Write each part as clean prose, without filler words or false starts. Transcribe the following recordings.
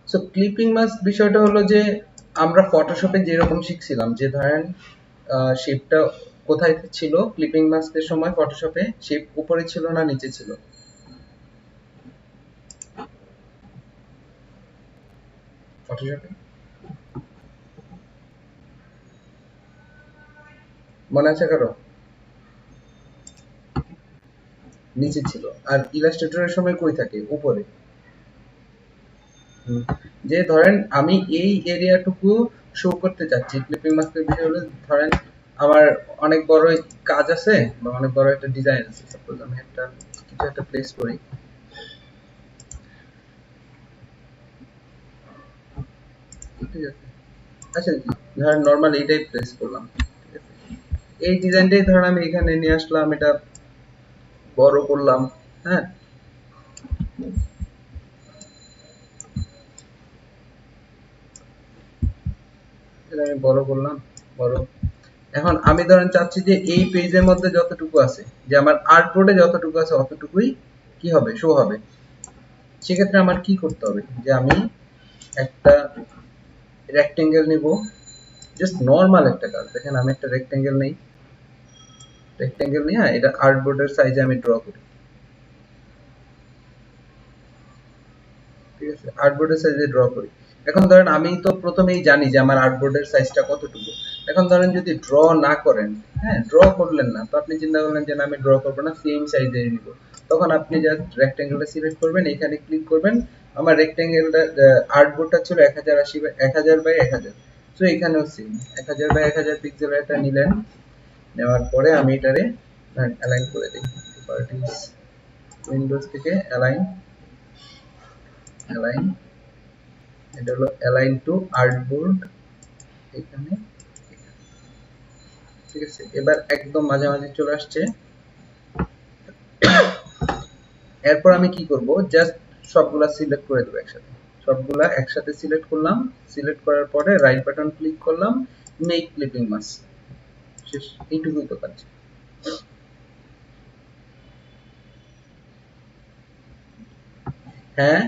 So clipping mask বিষয়টা হলো যে আমরা ফটোশপে যেরকম শিখছিলাম যে ধরেন শেপটা কোথায় ছিল ক্লিপিং মাস্কের সময় ফটোশপে শেপ উপরে ছিল না নিচে ছিল ফটোশপে মনে আছে কারো নিচে ছিল আর ইলাস্ট্রেটরের সময় কই থাকে উপরে যে ধরেন আমি এই এরিয়াটুকু শো করতে চাচ্ছি ক্লিপিং মাস্কের বিষয় হলো ধরেন আমার অনেক বড় কাজ আছে বা অনেক বড় একটা ডিজাইন আছে সাপোজ আমি একটা কিছু একটা প্লেস করি ঠিক আছে আচ্ছা ধরেন নরমাল এইটাই প্লেস করলাম ঠিক আছে এই ডিজাইনটাই ধরেন আমি এখানে নিয়ে আসলাম এটা বড় করলাম হ্যাঁ এটা আমি বড় করলাম বড় এখন আমি ধরেন চাচ্ছি যে এই পেজের মধ্যে যতটুকু আছে যে আমার আর্টবোর্ডে যতটুকু আছে অতটুকুই কি হবে শো হবে সেক্ষেত্রে আমার কি করতে হবে যে আমি একটা রেক্টেঙ্গেল নিব জাস্ট নরমাল একটা কাজ দেখেন আমি একটা রেক্টেঙ্গেল নেই রেক্টেঙ্গেল নিয়ে এটা আর্টবোর্ডের সাইজে আমি ড্র করি ঠিক আছে আর্টবোর্ডের সাইজে ড্র করি এখন ধরেন আমি তো প্রথমেই জানি যে আমার আর্টবোর্ডের সাইজটা কতটুকু এখন ধরেন যদি ড্র না করেন হ্যাঁ ড্র করলেন না তো আপনি চিন্তা করলেন যে না আমি ড্র করবো না সেম সাইজে নিব তখন আপনি জাস্ট রেক্টেঙ্গেলটা সিলেক্ট করবেন এখানে ক্লিক করবেন আমার রেক্টেঙ্গেলটা আর্টবোর্ডটা ছিল 1080 বাই 1000 বাই 1000 তো এখানেও সেম 1000 বাই 1000 পিক্সেল এটা নিলেন নেওয়ার পরে আমি এটারে অ্যালাইন করে দিই প্রপার্টিজ উইন্ডোজ থেকে অ্যালাইন অ্যালাইন এটা হলো অ্যালাইন টু আর্টবোর্ড এখানে ঠিক আছে এবার একদম মাঝামাঝি চলে আসছে এরপর আমি কি করব জাস্ট সবগুলা সিলেক্ট করে দেব একসাথে সবগুলা একসাথে সিলেক্ট করলাম সিলেক্ট করার পরে রাইট বাটন ক্লিক করলাম মেক ক্লিপিং মাস্ক শেষ এইটুকুই তো কাজ হ্যাঁ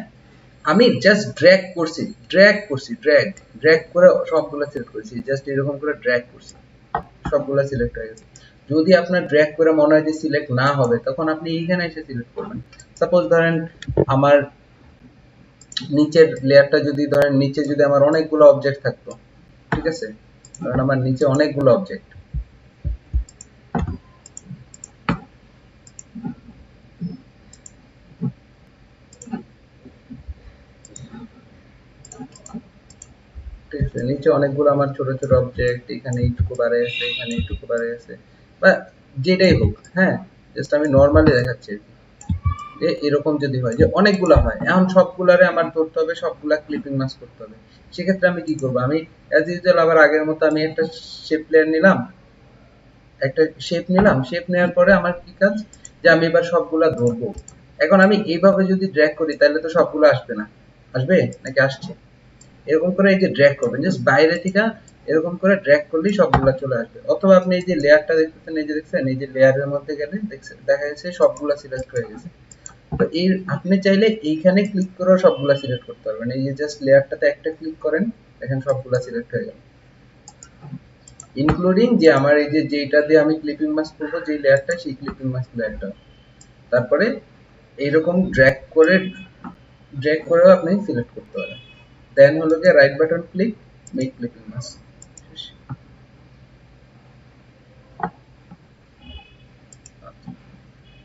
আমি জাস্ট ড্র্যাগ করছি ড্র্যাগ করে সবগুলা সিলেক্ট করেছি জাস্ট এরকম করে ড্র্যাগ করছি সবগুলা সিলেক্ট হয়ে গেছে যদি আপনার ড্র্যাগ করে মনে হয় যে সিলেক্ট না হবে তখন আপনি এইখানে এসে সিলেক্ট করবেন সাপোজ ধরেন আমার নিচের লেয়ারটা যদি ধরেন নিচে যদি আমার অনেকগুলো অবজেক্ট থাকতো ঠিক আছে ধরেন আমার নিচে অনেকগুলো অবজেক্ট ঠিক আছে নিচে অনেকগুলো আমার ছোট ছোট অবজেক্ট এখানে এইটুকু বারে আছে এখানে এইটুকু বারে আছে বা যেটাই হোক হ্যাঁ জাস্ট আমি নরমালি দেখাচ্ছি যে এরকম যদি হয় যে অনেকগুলা হয় এখন সবগুলারে আমার ধরতে হবে সবগুলা ক্লিপিং মাস্ক করতে হবে সেক্ষেত্রে আমি কি করব আমি অ্যাজ ইউজুয়াল আবার আগের মতো আমি একটা শেপ লেয়ার নিলাম একটা শেপ নিলাম শেপ নেওয়ার পরে আমার কি কাজ যে আমি এবার সবগুলা ধরবো এখন আমি এইভাবে যদি ড্র্যাগ করি তাহলে তো সবগুলো আসবে না আসবে নাকি আসছে এরকম করে এই যে ড্র্যাগ করবেন জাস্ট বাইরে থেকে এরকম করে ড্র্যাগ করলেই সবগুলা চলে আসবে অথবা আপনি এই যে লেয়ারটা দেখতেছেন এই যে দেখছেন এই যে লেয়ারের মধ্যে গেলে দেখছেন দেখা যাচ্ছে সবগুলা সিলেক্ট হয়ে গেছে তো এই আপনি চাইলে এইখানে ক্লিক করেও সবগুলা সিলেক্ট করতে পারবেন এই যে জাস্ট লেয়ারটাতে একটা ক্লিক করেন দেখেন সবগুলা সিলেক্ট হয়ে গেল ইনক্লুডিং যে আমার এই যে যেটা দিয়ে আমি ক্লিপিং মাস্ক করব যে লেয়ারটা সেই ক্লিপিং মাস্ক লেয়ারটা তারপরে এইরকম ড্র্যাগ করেও আপনি সিলেক্ট করতে পারেন দেন হলো গিয়ে right button click make clipping mask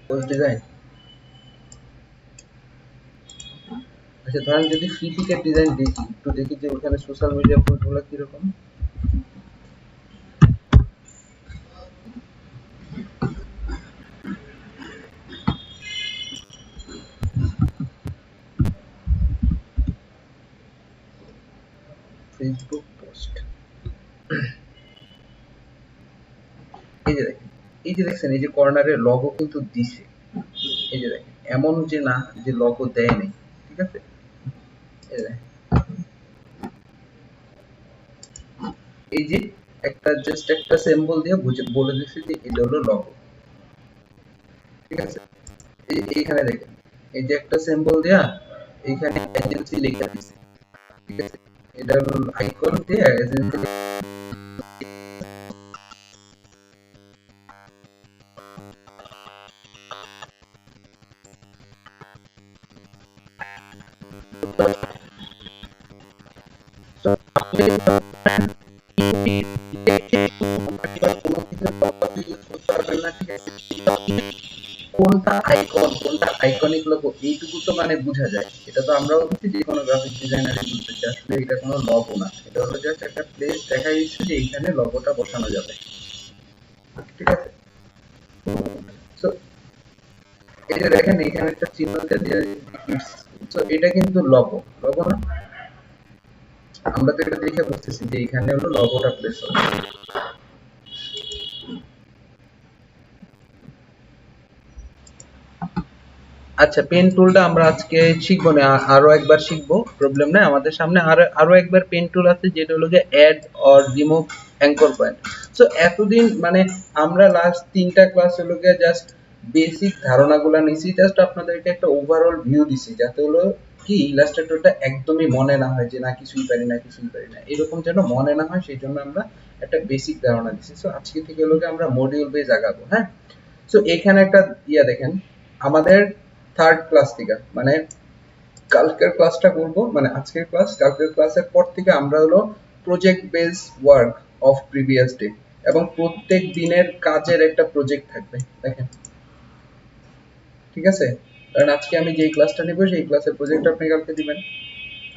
post design আচ্ছা ধরেন যদি ফ্রি টিকেট ডিজাইন দেখি একটু দেখি যে ওখানে সোশ্যাল মিডিয়া পোস্টগুলো কিরকম ফেসবুক পোস্ট এই যে দেখেন এই যে দেখছেন এই যে কর্নারে লগো কিন্তু দিছে এই যে দেখেন এমন যে না যে লগো দেয় নাই ঠিক আছে এই যে এই যে একটা জাস্ট একটা সিম্বল দিয়ে বুঝে বলে দিছে যে এটা হলো লগো ঠিক আছে এইখানে দেখেন এই যে একটা সিম্বল দেয়া এইখানে এজেন্সি লেখা দিছে ঠিক আছে, এটা হলো আইকন দিয়ে এজেন্সি। কোনটা আইকন কোনটা আইকনিক লোগো এইটুকু তো মানে বোঝা যায়, এটা তো আমরাও বুঝি যে কোনো গ্রাফিক ডিজাইনার বুঝতেছে আসলে এটা কোনো লগো না, এটা হলো জাস্ট একটা প্লেস দেখা যাচ্ছে যে এইখানে লগোটা বসানো যাবে। ঠিক আছে, তো এটা দেখেন এখানে একটা চিহ্ন দিয়ে তো এটা কিন্তু লগো লগো না, আমরা তো এটা দেখে বুঝতেছি যে এখানে হলো লগোটা প্লেস হবে। আচ্ছা, পেন টুলটা আমরা আজকে শিখবো না, আরো একবার শিখবো, প্রবলেম নাই। আমাদের সামনে আরো একবার পেন টুল আছে যেটা হলো যে add or remove anchor point. So এতদিন মানে আমরা লাস্ট 3টা ক্লাস হলো গিয়ে জাস্ট বেসিক ধারণাগুলো নিছি, জাস্ট আপনাদেরকে একটা ওভারঅল ভিউ দিছি যাতে হলো কি ইলাস্ট্রেটরটা একদমই মনে না হয় যে না কিছুই পারি না কিছুই পারি না, এরকম যেন মনে না হয় সেই জন্য আমরা একটা বেসিক ধারণা দিছি। সো আজকে থেকে হলো গিয়ে আমরা মডিউল বেস আগাবো। হ্যাঁ, সো এখানে একটা ইয়া দেখেন, আমাদের থার্ড ক্লাস থেকে মানে কালকের ক্লাসটা করব, মানে আজকের ক্লাস কালকের ক্লাসের পর থেকে আমরা হলো project base work of previous day, এবং প্রত্যেক দিনের কাজের একটা প্রজেক্ট থাকবে দেখেন। ঠিক আছে, কারণ আজকে আমি যেই ক্লাসটা নেব সেই ক্লাসের প্রজেক্ট আপনি কালকে দিবেন,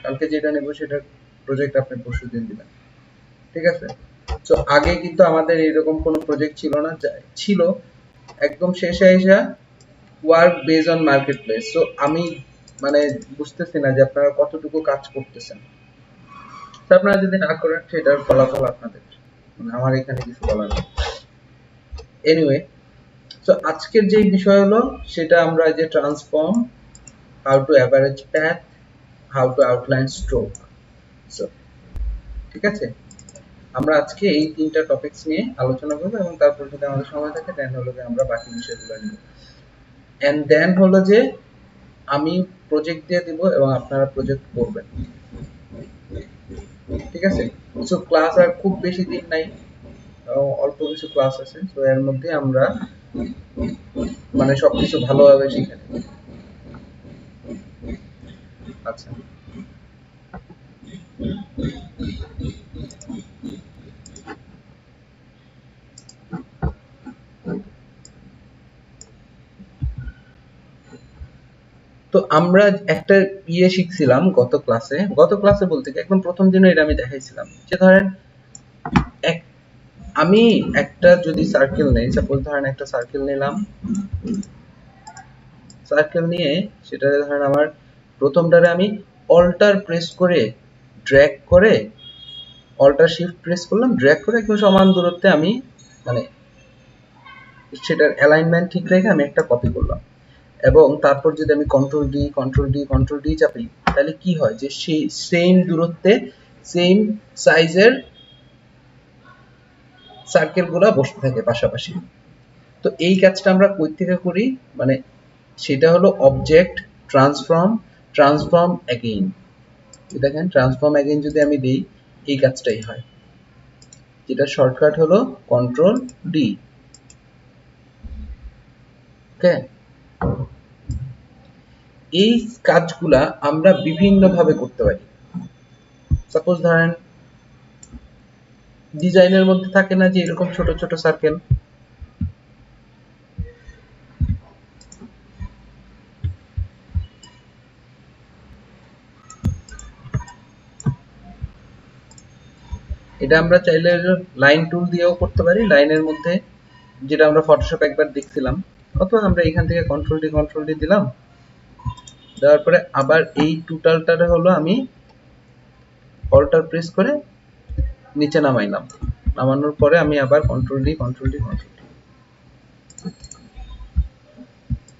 কালকে যেটা নেব সেটার প্রজেক্ট আপনি পরশু দিন দিবেন। ঠিক আছে, তো আগে কিন্তু আমাদের এরকম কোনো প্রজেক্ট ছিল না, ছিল একদম শেষে এসে work based on market place. So আমি মানে বুঝতেছি না যে আপনারা কতটুকু কাজ করতেছেন। তো আপনারা যদি না করেন সেটার ফলাফল আপনাদের, মানে আমার এখানে কিছু বলার নেই। এনিওয়ে, সো আজকের যে বিষয় হলো সেটা আমরা যে transform, how to average path, how to outline stroke. So ঠিক আছে, আমরা আজকে এই 3টা টপিকস নিয়ে আলোচনা করব এবং তারপর যদি আমাদের সময় থাকে দেন হলো যে আমরা বাকি বিষয়গুলো নিব। এন্ড দেন হলো যে আমি প্রজেক্ট দিয়ে দিব এবং আপনারা প্রজেক্ট করবেন। ঠিক আছে, সো ক্লাস আর খুব বেশি দিন নাই, অল্প কিছু ক্লাস আছে, তো এর মধ্যে আমরা মানে সবকিছু ভালোভাবে শিখে নেব। আচ্ছা, তো আমরা একটা শিখছিলাম গত ক্লাসে বলতে কি একদম প্রথম দিনে এটা আমি দেখাইছিলাম যে ধরেন এক আমি একটা যদি সার্কেল নেই, সাপোজ ধরেন একটা সার্কেল নিলাম, সার্কেল নিয়ে সেটা ধরেন আমার প্রথমটারে আমি অল্টার প্রেস করে ড্র্যাগ করে, অল্টার শিফট প্রেস করলাম, ড্র্যাগ করে একদম সমান দূরত্বে আমি মানে সেটার অ্যালাইনমেন্ট ঠিক রেখে আমি একটা কপি করলাম, এবং তারপর যদি আমি কন্ট্রোল ডি চাপি তাহলে কি হয় যে সেই সেম দূরত্বে সেম সাইজের সার্কেল গুলা বসে থাকে পাশাপাশি। তো এই কাজটা আমরা কই থেকে করি, মানে সেটা হলো অবজেক্ট ট্রান্সফর্ম, ট্রান্সফর্ম অ্যাগেইন। দেখেন ট্রান্সফর্ম অ্যাগেইন যদি আমি দিই এই কাজটাই হয়, যেটা শর্টকাট হলো কন্ট্রোল ডি। ওকে, এই কাজগুলা আমরা বিভিন্ন ভাবে করতে পারি। সাপোজ ধরেন ডিজাইনের মধ্যে থাকে না যে এরকম ছোট ছোট সার্কেল, এটা আমরা চাইলে লাইন টুল দিয়েও করতে পারি, লাইনের মধ্যে যেটা আমরা ফটোশপ একবার দেখছিলাম, অথবা আমরা এখান থেকে কন্ট্রোল ডি দিলাম, দেওয়ার পরে আবার এই টোটালটারে হলো আমি অল্টার প্রেস করে নিচে নামাইলাম, নামানোর পরে আমি আবার কন্ট্রোল ডি।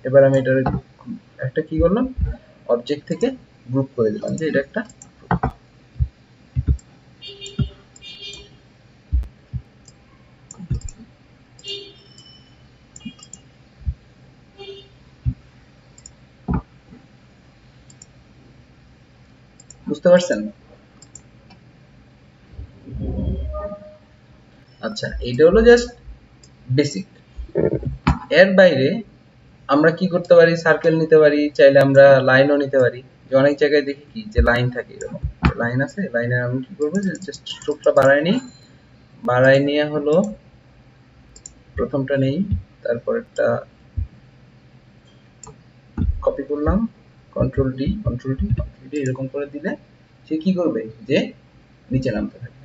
এবার আমি এটা একটা কি করলাম, অবজেক্ট থেকে গ্রুপ করে দিলাম যে এটা একটা। বুঝতে পারছেন? আচ্ছা, এটা হলো জাস্ট বেসিক। এর বাইরে আমরা কি করতে পারি, সার্কেল নিতে পারি, চাইলে আমরা লাইনও নিতে পারি। যে অনেক জায়গায় দেখি কি যে লাইন থাকে, এরকম লাইন আছে, লাইনে আমি কি করবো যে জাস্ট স্ট্রোকটা বাড়াই নিয়ে হলো প্রথমটা নেই, তারপরেরটা কপি করলাম, কন্ট্রোল ডি এরকম করে দিলে সে কি করবে যে নিচে নামতে থাকবে।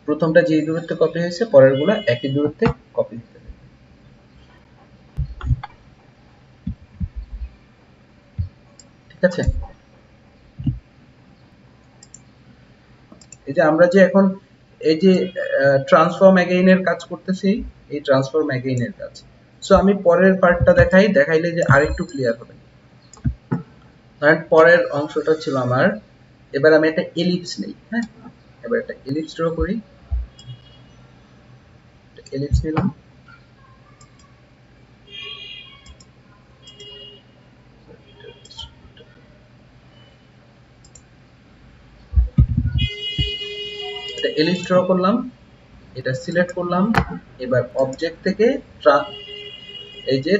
প্রথমটা যে দূরত্বে কপি হয়েছে পরের গুলা একই দূরত্বে কপি হতে থাকবে। ঠিক আছে, এই যে আমরা যে এখন এই যে ট্রান্সফর্ম অ্যাগেইন এর কাজ করতেছি, এই ট্রান্সফর্ম অ্যাগেইন এর কাজ। সো আমি পরের পার্টটা দেখাইলে যে আরেকটু ক্লিয়ার হবে। কারণ পরের অংশটা ছিল আমার, এবার আমি একটা এলিপস নেই। হ্যাঁ, এবার একটা এলিপস ড্র করি। এলিপস নিলাম, এটা এলিপস ড্র করলাম, এটা সিলেক্ট করলাম। এবার অবজেক্ট থেকে এই যে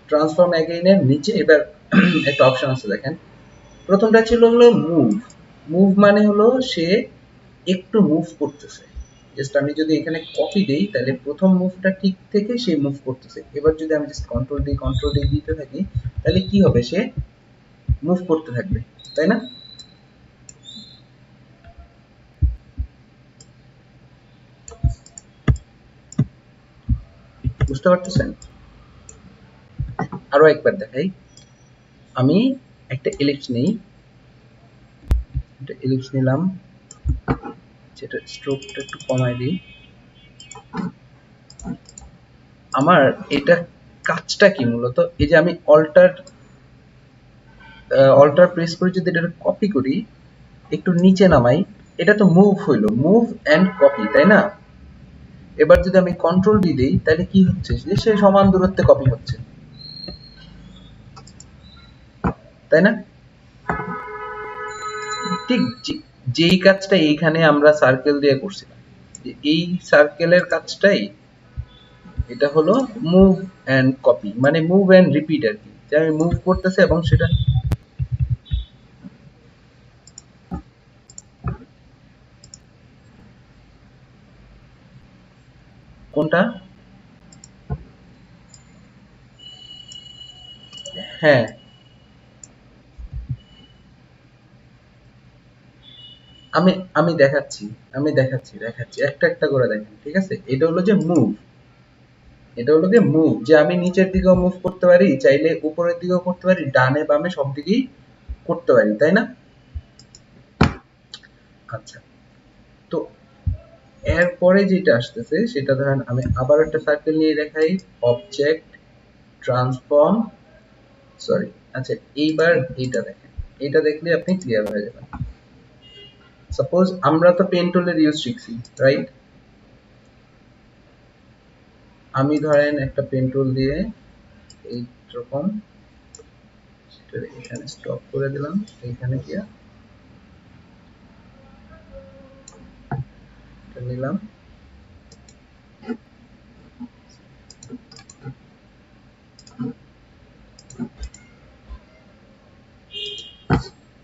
ট্রান্সফর্ম অ্যাগেইন এর নিচে এবার একটা অপশন আছে দেখেন। প্রথমটা ছিল হলো মুভ মানে হলো সে একটু মুভ করতেছে। জাস্ট আমি যদি এখানে কপি দেই তাহলে প্রথম মুভটা ঠিক থেকে সে মুভ করতেছে। এবার যদি আমি জাস্ট কন্ট্রোল ডি দিতে থাকি তাহলে কি হবে, সে মুভ করতে থাকবে, তাই না? বুঝতে পারতেছেন? আরো একবার দেখাই, আমি একটা এলিপস নেই, একটা এলিপস নিলাম, যেটা স্ট্রোকটা একটু কমাই দিই। আমার এটা কাজটা কি মূলত, এই যে আমি অল্টার প্রেস করে যদি এটা কপি করি, একটু নিচে নামাই, এটা তো মুভ হইলো, মুভ এন্ড কপি, তাই না? এবার যদি আমি কন্ট্রোল ডি দেই তাহলে কি হচ্ছে, যে সে সমান দূরত্বে কপি হচ্ছে, তাই না? ঠিক যেই কাজটা এইখানে আমরা সার্কেল দিয়ে করছিলাম, এই সার্কেলের কাজটাই এটা হলো মুভ এন্ড কপি, মানে মুভ এন্ড রিপিট আর কি, যে আমি মুভ করতেছে এবং সেটা কোনটা, হ্যাঁ আমি আমি দেখাচ্ছি, দেখাচ্ছি একটা একটা করে দেখেন। ঠিক আছে, এটা হলো যে মুভ, এটা হলো যে মুভ, যে আমি নিচের দিকেও মুভ করতে পারি, চাইলে উপরের দিকেও করতে পারি, ডানে বামে সব দিকেই করতে পারি, তাই না? আচ্ছা, তো এরপরে যেটা আসতেছে সেটা ধরেন আমি আবার একটা সার্কেল নিয়ে দেখাই, অবজেক্ট ট্রান্সফর্ম, সরি, আচ্ছা এইবার এইটা দেখেন, এটা দেখলে আপনি ক্লিয়ার হয়ে যাবেন। সাপোজ আমরা তো পেন টুলের ইউজ শিখছি, রাইট? আমি ধরেন একটা পেন টুল দিয়ে এইরকম এখানে স্টপ করে দিলাম, এখানে গিয়া এটা নিলাম,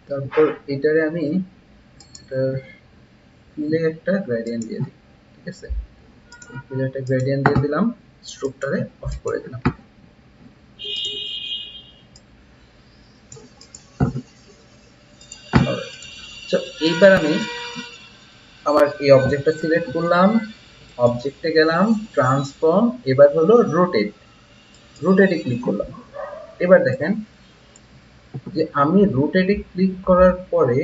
তারপর এটারে আমি ফিলে একটা গ্রেডিয়েন্ট দিয়ে দিই। ঠিক আছে, ফিলে একটা গ্রেডিয়েন্ট দিয়ে দিলাম, স্ট্রোকটারে অফ করে দিলাম। তো এইবার আমি আমার এই অবজেক্টটা সিলেক্ট করলাম, অবজেক্টে গেলাম, ট্রান্সফর্ম, এবার হলো রোটেটে ক্লিক করলাম। এবার দেখেন যে আমি রোটেটে ক্লিক করার পরে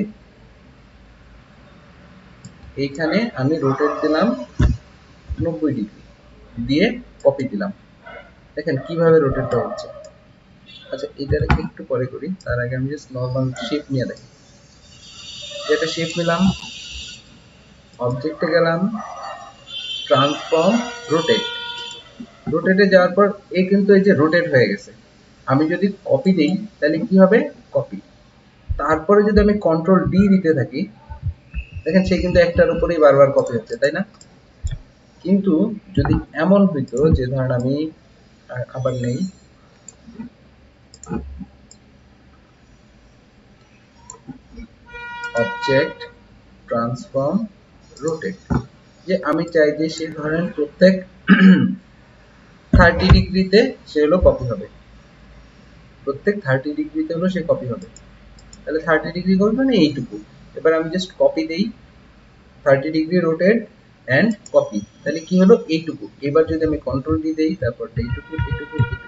এইখানে আমি রোটেট দিলাম 90 ডিগ্রি দিয়ে কপি দিলাম। দেখেন কিভাবে রোটেটটা হচ্ছে। আচ্ছা এটা একটু পরে করি, তার আগে আমি জাস্ট নরমাল শেপ নিয়ে দেখি। যেটা শেপ নিলাম, অবজেক্টে গেলাম, ট্রান্সফর্ম, রোটেট, রোটেটে যাওয়ার পর এ কিন্তু এই যে রোটেট হয়ে গেছে। আমি যদি কপি দেই তাহলে কি হবে, কপি। তারপরে যদি আমি কন্ট্রোল ডি দিতে থাকি দেখেন সে কিন্তু একটার উপরেই বারবার কপি হচ্ছে, তাই না? কিন্তু যদি এমন হইতো যে ধরেন আমি আবার নেই অবজেক্ট ট্রান্সফর্ম রোটেট, যে আমি চাই যে সে ধরেন প্রত্যেক 30 ডিগ্রিতে সে হলো কপি হবে, প্রত্যেক 30 ডিগ্রিতে হলো সে কপি হবে। তাহলে 30 ডিগ্রি করবে মানে এইটুকু। এবার আমি জাস্ট কপি দেই 30 ডিগ্রি রোটেট এন্ড কপি, তাহলে কি হলো এইটুকু। এবার যদি আমি কন্ট্রোল ডি দেই, তারপর এইটুকু এইটুকু এইটুকু,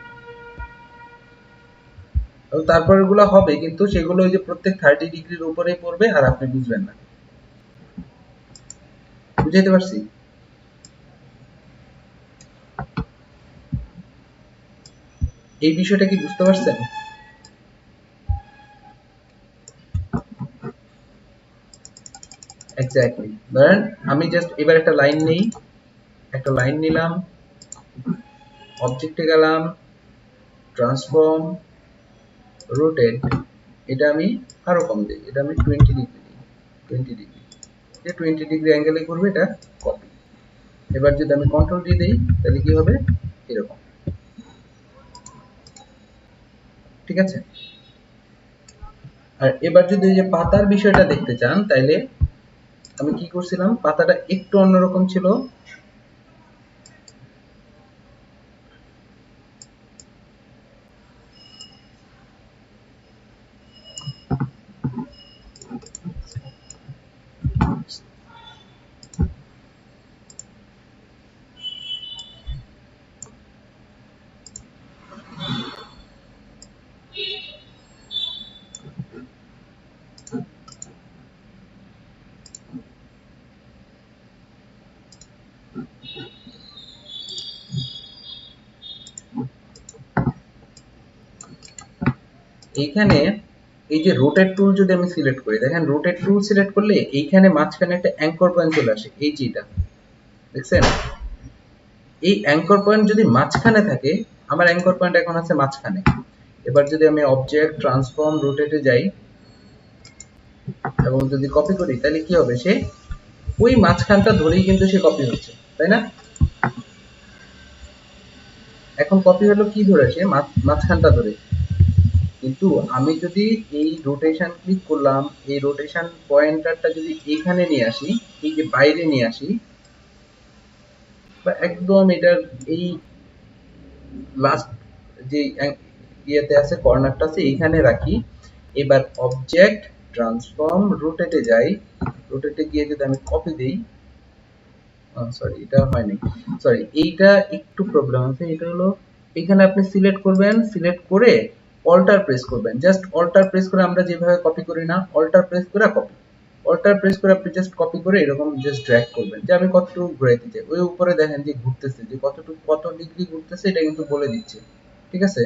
তারপর এগুলো হবে কিন্তু সেগুলো ওই যে প্রত্যেক 30 ডিগ্রির উপরেই পড়বে আর আপনি বুঝবেন না। বুঝাইতে পারছি? এই বিষয়টা কি বুঝতে পারছেন? এক্স্যাক্টলি। ধরেন আমি জাস্ট এবার একটা লাইন নেই, একটা লাইন নিলাম, অবজেক্টে গেলাম, ট্রান্সফর্ম রোটেট, এটা আমি আরো কম দিই, এটা আমি 20 ডিগ্রি দিই, 20 ডিগ্রি, যে 20 ডিগ্রি অ্যাঙ্গেলে করবে এটা কপি। এবার যদি আমি কন্ট্রোল ডি দেই তাহলে কি হবে এরকম। ঠিক আছে? আর এবার যদি এই যে পাতার বিষয়টা দেখতে চান তাইলে আমি কি করছিলাম, পাতাটা একটু অন্যরকম ছিল। এইখানে এই যে রোটেট টুল যদি আমি সিলেক্ট করি, দেখেন রোটেট টুল সিলেক্ট করলে এইখানে মাঝখানে একটা অ্যাঙ্কর পয়েন্ট চলে আসে, এই যে এটা দেখছেন, এই অ্যাঙ্কর পয়েন্ট যদি মাঝখানে থাকে, আমার অ্যাঙ্কর পয়েন্ট এখন আছে মাঝখানে। এবার যদি আমি অবজেক্ট ট্রান্সফর্ম রোটেটে যাই এবং যদি কপি করি তাহলে কি হবে, সে ওই মাঝখানটা ধরেই কিন্তু সে কপি হচ্ছে, তাই না? এখন কপি হলো কি ধরে, সে মাঝখানটা ধরে। কিন্তু আমি যদি এই রোটেশন ক্লিক করলাম, এই রোটেশন পয়েন্টারটা যদি এইখানে নিয়ে আসি, এই যে বাইরে নিয়ে আসি, বা একদম এটার এই লাস্ট যে ইয়েতে আছে কর্নারটা আছে এইখানে রাখি, এবার অবজেক্ট ট্রান্সফর্ম রোটেটে যাই, রোটেটে গিয়ে যদি আমি কপি দেই, সরি এটা হয়নি, সরি এইটা একটু প্রবলেম আছে। এটা হলো এখানে আপনি সিলেক্ট করবেন, সিলেক্ট করে অল্টার প্রেস করবেন, জাস্ট অল্টার প্রেস করে আমরা যেভাবে কপি করি না, অল্টার প্রেস করে কপি, অল্টার প্রেস করে আপনি জাস্ট কপি করে এরকম জাস্ট ড্র্যাগ করবেন যে আমি কতটুকু ঘুরাইতে চাই। ওই উপরে দেখেন যে ঘুরতেছে, যে কতটুকু কত ডিগ্রি ঘুরতেছে এটা কিন্তু বলে দিচ্ছে। ঠিক আছে?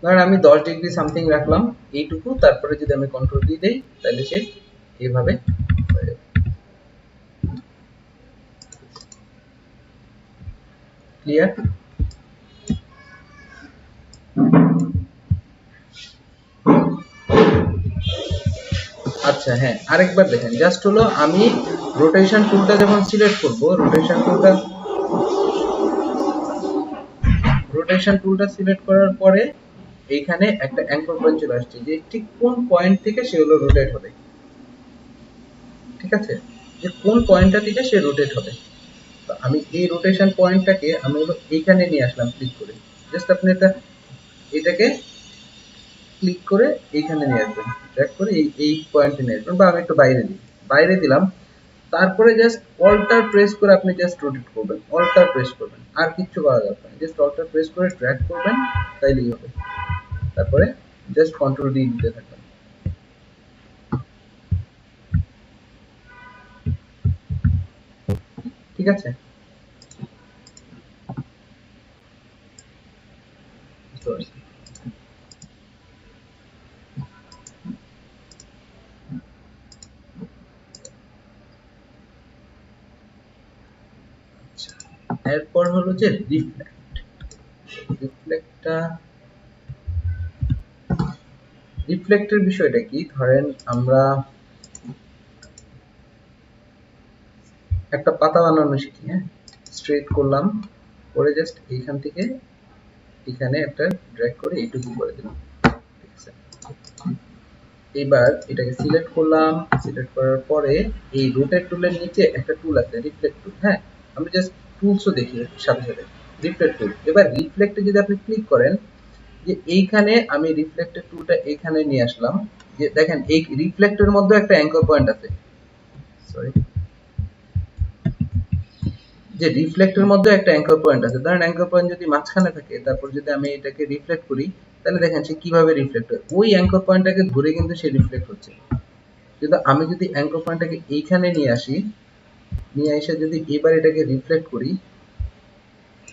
ধরেন আমি 10 ডিগ্রি সামথিং রাখলাম এইটুকু, তারপরে যদি আমি কন্ট্রোল ডি দেই তাহলে সে এইভাবে হয়ে যাবে। ক্লিয়ার? আচ্ছা হ্যাঁ, আরেকবার দেখেন, জাস্ট হলো আমি রোটেশন টুলটা যখন সিলেক্ট করব, রোটেশন টুলটা সিলেক্ট করার পরে এইখানে একটা অ্যাঙ্কর পয়েন্ট চলে আসছে, যে ঠিক কোন পয়েন্ট থেকে সে হলো রোটেট হবে। ঠিক আছে? যে কোন পয়েন্টটা থেকে সে রোটেট হবে। তো আমি এই রোটেশন পয়েন্টটাকে আমি হলো এইখানে নিয়ে আসলাম ক্লিক করে, জাস্ট আপনি এটাকে ক্লিক করে এইখানে নিয়ে আসবেন, ড্র্যাগ করে এই পয়েন্টে নিয়ে আসবেন, বা আমি একটু বাইরে দিই, বাইরে দিলাম, তারপরে জাস্ট অল্টার প্রেস করে আপনি জাস্ট রোটেট করবেন, অল্টার প্রেস করবেন, আর কিচ্ছু করা দরকার নেই, জাস্ট অল্টার প্রেস করে ড্র্যাগ করবেন, তাইলেই হবে। তারপরে জাস্ট কন্ট্রোল ডি দিতে থাকবেন। ঠিক আছে? বুঝতে পারছি। আচ্ছা, এরপর হলো যে রিফ্লেক্ট। রিফ্লেক্টটা, রিফ্লেক্টের বিষয়টা কি, ধরেন আমরা একটা পাতা বানানো শিখি। হ্যাঁ, স্ট্রেট করলাম, করে জাস্ট এইখান থেকে এখানে একটা ড্র্যাগ করে এইটুকু করে দিলাম। ঠিক আছে, এবার এটাকে সিলেক্ট করলাম, সিলেক্ট করার পরে এই রোটেট টুলের নিচে একটা টুল আছে রিফ্লেক্ট টুল। হ্যাঁ, আমি জাস্ট টুলসও দেখি সাথে সাথে রিফ্লেক্ট টুল। এবার রিফ্লেক্টে যদি আপনি ক্লিক করেন, যে এইখানে আমি রিফ্লেক্টের টুলটা এখানে নিয়ে আসলাম, যে দেখেন এই রিফ্লেক্টের মধ্যে একটা অ্যাঙ্কর পয়েন্ট আছে। সরি, যে রিফ্লেক্টের মধ্যে একটা অ্যাঙ্কর পয়েন্ট আছে। ধরেন অ্যাঙ্কর পয়েন্ট যদি মাঝখানে থাকে, তারপর যদি আমি এটাকে রিফ্লেক্ট করি, তাহলে দেখেন সে কিভাবে রিফ্লেক্ট হয়। ওই অ্যাঙ্কর পয়েন্টটাকে ধরে কিন্তু সে রিফ্লেক্ট হচ্ছে। কিন্তু আমি যদি অ্যাঙ্কর পয়েন্টটাকে এইখানে নিয়ে আসি, নিয়ে এসে যদি এবার এটাকে রিফ্লেক্ট করি,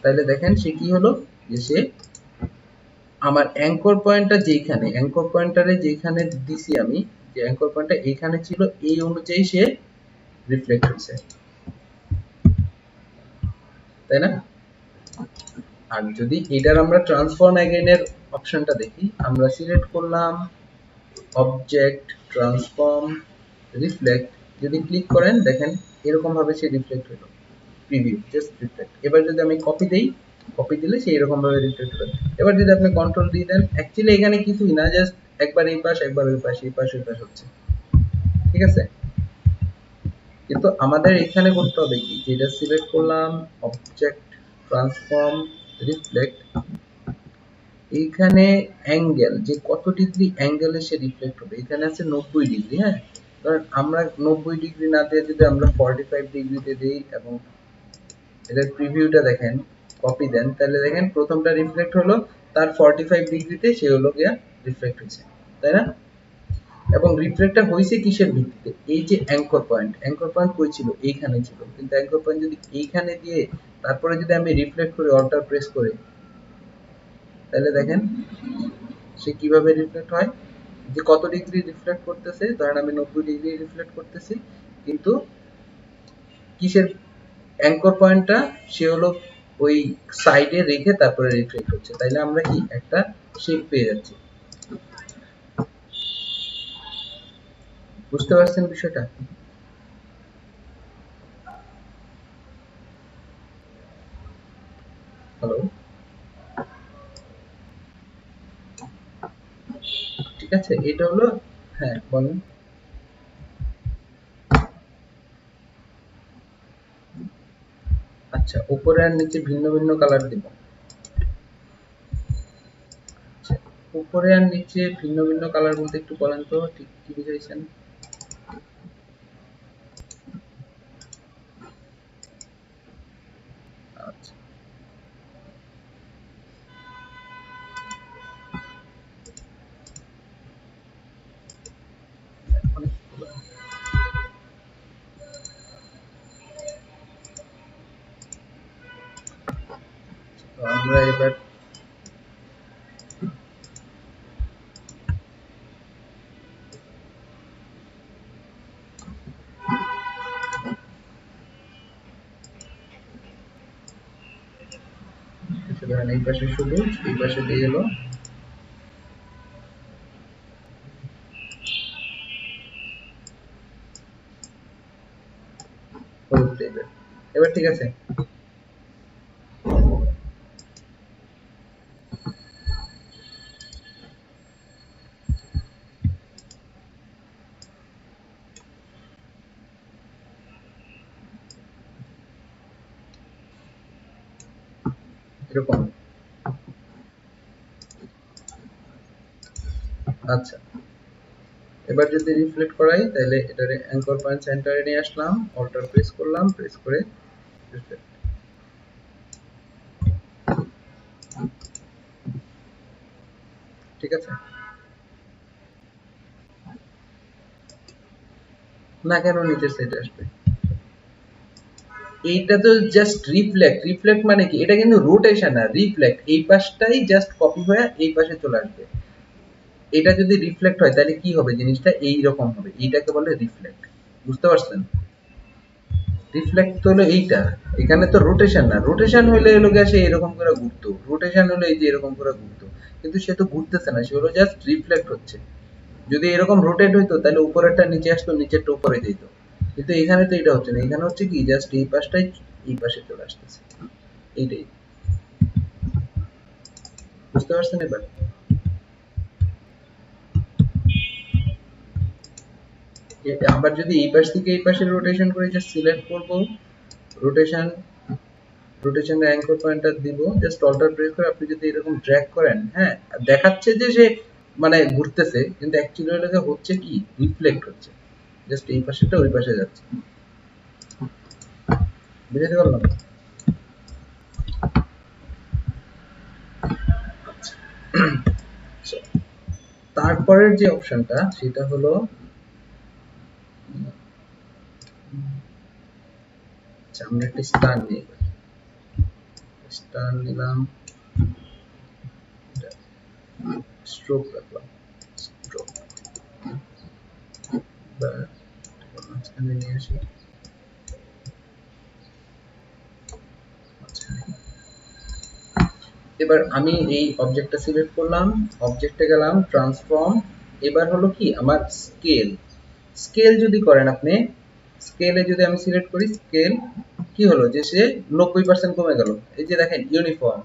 তাহলে দেখেন সে কি হলো, যে সে আমার অ্যাঙ্কর পয়েন্টটা যেখানে, অ্যাঙ্কর পয়েন্টারে যেখানে দিছি আমি, যে অ্যাঙ্কর পয়েন্টটা এইখানে ছিল, এই অনুযায়ী সে রিফ্লেক্ট হচ্ছে, তাই না? আর যদি এটার আমরা ট্রান্সফর্ম অ্যাগেইনের অপশনটা দেখি, আমরা সিলেক্ট করলাম অবজেক্ট, ট্রান্সফর্ম, রিফ্লেক্ট, যদি ক্লিক করেন দেখেন এরকম ভাবে সে রিফ্লেক্ট হলো। Preview, just reflect. এবার যদি আমি কপি দেই, কপি দিলে সে এরকম ভাবে রিফ্লেক্ট হবে। এবার যদি আপনি কন্ট্রোল দিয়ে দেন, অ্যাকচুয়ালি এখানে কিছুই না, জাস্ট একবার এই পাশ একবার ওই পাশ, এই পাশ ওই পাশ হচ্ছে। ঠিক আছে, কিন্তু আমাদের এখানে করতে হবে কি, যেটা সিলেক্ট করলাম অবজেক্ট, ট্রান্সফর্ম, রিফ্লেক্ট, এইখানে অ্যাঙ্গেল, যে কত ডিগ্রি অ্যাঙ্গেলে সে রিফ্লেক্ট হবে, এখানে আছে 90 ডিগ্রি। হ্যাঁ, কারণ আমরা 90 ডিগ্রি না দিয়ে যদি আমরা 45 ডিগ্রিতে দিই এবং এটার প্রিভিউটা দেখেন, কপি দেন, তাহলে দেখেন প্রথমটা রিফ্লেক্ট হলো, তার 45 ডিগ্রিতে সে হলো গিয়া রিফ্লেক্ট হয়েছে, তাই না? এবং রিফ্লেক্টটা হয়েছে কিসের ভিত্তিতে, এই যে অ্যাঙ্কর পয়েন্ট, অ্যাঙ্কর পয়েন্ট কই ছিল, এইখানে ছিল, কিন্তু অ্যাঙ্কর পয়েন্ট যদি এইখানে দিয়ে তারপরে যদি আমি রিফ্লেক্ট করি অল্টার প্রেস করে, তাহলে দেখেন সে কিভাবে রিফ্লেক্ট হয়, যে কত ডিগ্রি রিফ্লেক্ট করতেছে, ধরেন আমি 90 ডিগ্রি রিফ্লেক্ট করতেছি, কিন্তু কিসের, অ্যাঙ্কর পয়েন্টটা সে হলো ওই সাইডে রেখে তারপরে রিফ্লেক্ট হচ্ছে, তাইলে আমরা কি একটা শেপ পেয়ে যাচ্ছি। বুঝতে পারছেন বিষয়টা? হ্যালো, ঠিক আছে, এটা হলো, হ্যাঁ বলেন। আচ্ছা, উপরে আর নিচে ভিন্ন ভিন্ন কালার দিব। আচ্ছা, উপরে আর নিচে ভিন্ন ভিন্ন কালার বলতে একটু বলেন তো ঠিক কি বুঝাইছেন? আচ্ছা, অনেকগুলো। তো আমরা এবার ধরেন এই পাশে সবুজ, এই পাশে দিয়ে এলো হলুদ টাইপের। এবার ঠিক আছে, এরকম। আচ্ছা, এবার যদি রিফ্লেক্ট করাই, তাহলে এটারে অ্যাঙ্কর পয়েন্ট সেন্টারে নিয়ে আসলাম, অল্টার প্রেস করলাম, প্রেস করে রিফ্লেক্ট। ঠিক আছে, না কেন নিচের সাইডে আসবে? এইটা তো জাস্ট রিফ্লেক্ট। রিফ্লেক্ট মানে কি, এটা কিন্তু রোটেশন না, রিফ্লেক্ট, এই পাশটাই জাস্ট কপি হয়ে এই পাশে চলে আসবে। এটা যদি রিফ্লেক্ট হয় তাহলে কি হবে, জিনিসটা এই রকম হবে, এইটাকে বলে রিফ্লেক্ট। বুঝতে পারছেন? রিফ্লেক্ট তো হলো এইটা, এখানে তো রোটেশন না, রোটেশন হলে হলো গিয়ে সে এরকম করে ঘুরতো, রোটেশন হলো এই যে এরকম করে ঘুরতো, কিন্তু সে তো ঘুরতেছে না, সে হলো জাস্ট রিফ্লেক্ট হচ্ছে। যদি এরকম রোটেট হইতো তাহলে উপরেরটা নিচে আসতো, নিচেরটা উপরে যেত, কিন্তু এখানে তো এটা হচ্ছে না, এখানে হচ্ছে কি জাস্ট এই পাশটাই এই পাশে চলে আসতেছে, এইটাই। বুঝতে পারছেন এবার? আবার যদি এই পাশ থেকে এই পাশে রোটেশন করে জাস্ট সিলেক্ট করব, রোটেশন রোটেশনের অ্যাঙ্কর পয়েন্টার দিব, জাস্ট অল্টার প্রেস করে আপনি যদি এরকম ড্র্যাগ করেন, হ্যাঁ দেখাচ্ছে যে সে মানে ঘুরতেছে, কিন্তু অ্যাকচুয়ালি ওটাকে হচ্ছে কি রিফ্লেক্ট হচ্ছে, জাস্ট এই পাশেটা ওই পাশে যাচ্ছে। বুঝতে পারলাম? তারপরের যে অপশনটা সেটা হলো, আচ্ছা আমরা একটা স্টার নিই, স্টার নিলাম, স্ট্রোক রাখলাম, স্ট্রোক বা মাঝখানে নিয়ে আসি, এবার আমি এই অবজেক্টটা সিলেক্ট করলাম, অবজেক্টে গেলাম, ট্রান্সফর্ম, এবার হলো কি আমার স্কেল, স্কেল যদি করেন আপনি, স্কেলে যদি আমি সিলেক্ট করি, স্কেল কি হলো যে সে 90% কমে গেল, এই যে দেখেন ইউনিফর্ম,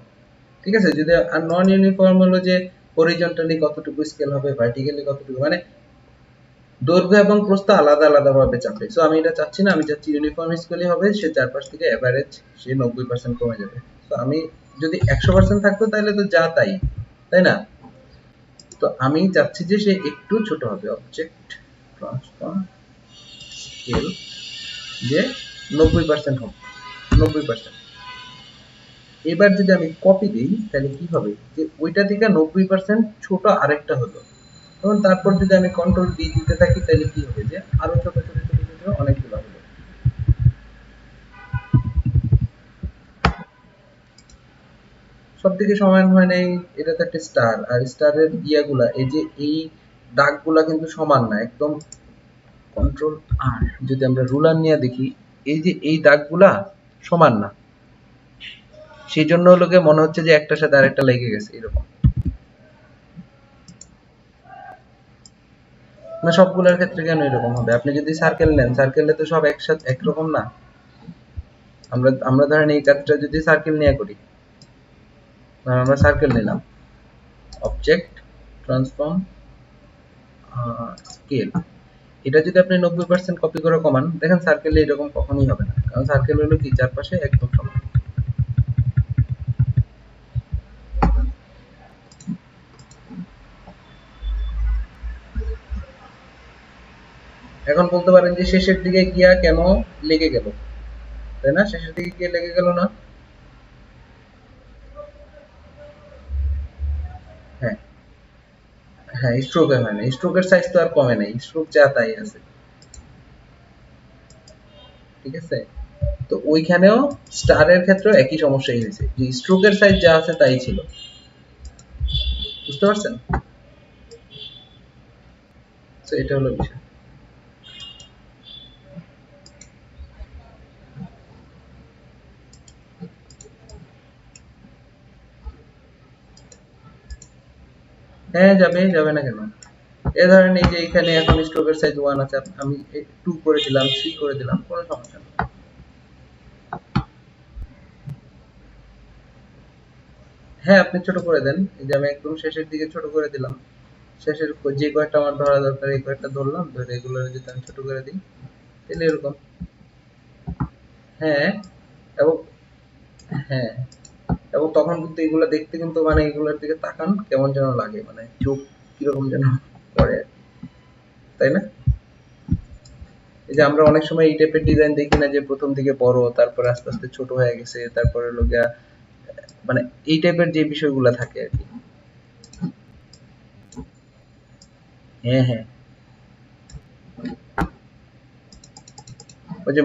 ঠিক আছে। যদি আর নন ইউনিফর্ম হলো যে হরিজন্টালি কতটুকু স্কেল হবে, ভার্টিক্যালি কতটুকু, মানে দৈর্ঘ্য এবং প্রস্থ আলাদা আলাদা ভাবে চাপে। সো আমি এটা চাচ্ছি না, আমি চাচ্ছি ইউনিফর্ম স্কেলই হবে, সে চারপাশ থেকে এভারেজ সে 90% কমে যাবে। তো আমি যদি 100% থাকতো তাহলে তো যা তাই, তাই না? তো আমি চাচ্ছি যে সে একটু ছোট হবে, অবজেক্ট ট্রান্সফর্ম স্কেল, যে 90% হবে, 90%। এবার যদি আমি কপি দিই তাহলে কি হবে, যে ওইটা থেকে 90% ছোট আরেকটা হলো, এবং তারপর যদি আমি কন্ট্রোল ডি দিতে থাকি তাহলে কি হবে, যে আরো ছোট ছোট ছোট ছোট অনেকগুলো হলো। সব দিকে সমান হয় নাই, এটা তো একটা স্টার, আর স্টারের ইয়াগুলা এই যে এই দাগগুলা কিন্তু সমান না একদম। কন্ট্রোল আর যদি আমরা রুলার নিয়ে দেখি, এই যে এই দাগগুলা সমান না, সেই জন্য লোকে মনে হচ্ছে যে একটার সাথে আরেকটা লেগে গেছে এরকম। না সবগুলোর ক্ষেত্রে কেন এরকম হবে? আপনি যদি সার্কেল নেন, সার্কেলে তো সব একসাথে একরকম না। আমরা আমরা ধরেন এই কাজটা যদি সার্কেল নিয়ে করি, আমরা সার্কেল নিলাম, অবজেক্ট ট্রান্সফর্ম স্কেল, এটা যদি আপনি 90% কপি করে কমান, দেখেন সার্কেলে এরকম কখনোই হবে না, কারণ সার্কেল হলো কি চারপাশে একদম সমান। এখন বলতে পারেন যে শেষের দিকে গিয়া কেন লেগে গেল, তাই না? শেষের দিকে গিয়ে লেগে গেল না? হ্যাঁ, হ্যাঁ স্ট্রোকের হয় না, স্ট্রোকের সাইজ তো আর কমে নাই, স্ট্রোক যা তাই আছে, ঠিক আছে। তো ওইখানেও স্টারের ক্ষেত্রে একই সমস্যাই হয়েছে, যে স্ট্রোকের সাইজ যা আছে তাই ছিল। বুঝতে পারছেন? তো এটা হলো বিষয়। হ্যাঁ যাবে, যাবে না কেন? এ ধরেন এই যে এখানে এখন স্ট্রোকের সাইজ 1 আছে, আমি 2 করে দিলাম, 3 করে দিলাম, কোনো সমস্যা নেই। হ্যাঁ আপনি ছোট করে দেন, এই যে আমি একদম শেষের দিকে ছোট করে দিলাম, শেষের যে কয়েকটা আমার ধরা দরকার এই কয়েকটা ধরলাম, ধরে এগুলো যদি আমি ছোট করে দিই তাহলে এরকম। হ্যাঁ, এবং হ্যাঁ, এবং তখন কিন্তু এগুলো দেখতে কিন্তু মানে এগুলোর দিকে তাকান কেমন যেন লাগে, মানে চোখ কিরকম যেন করে, তাই না? এই যে আমরা অনেক সময় এই টাইপের ডিজাইন দেখি না, যে প্রথম দিকে বড়, তারপরে আস্তে আস্তে ছোট হয়ে গেছে, তারপরে হলো গিয়া মানে এই টাইপের যে বিষয়গুলো থাকে আর কি। হ্যাঁ হ্যাঁ, ওই যে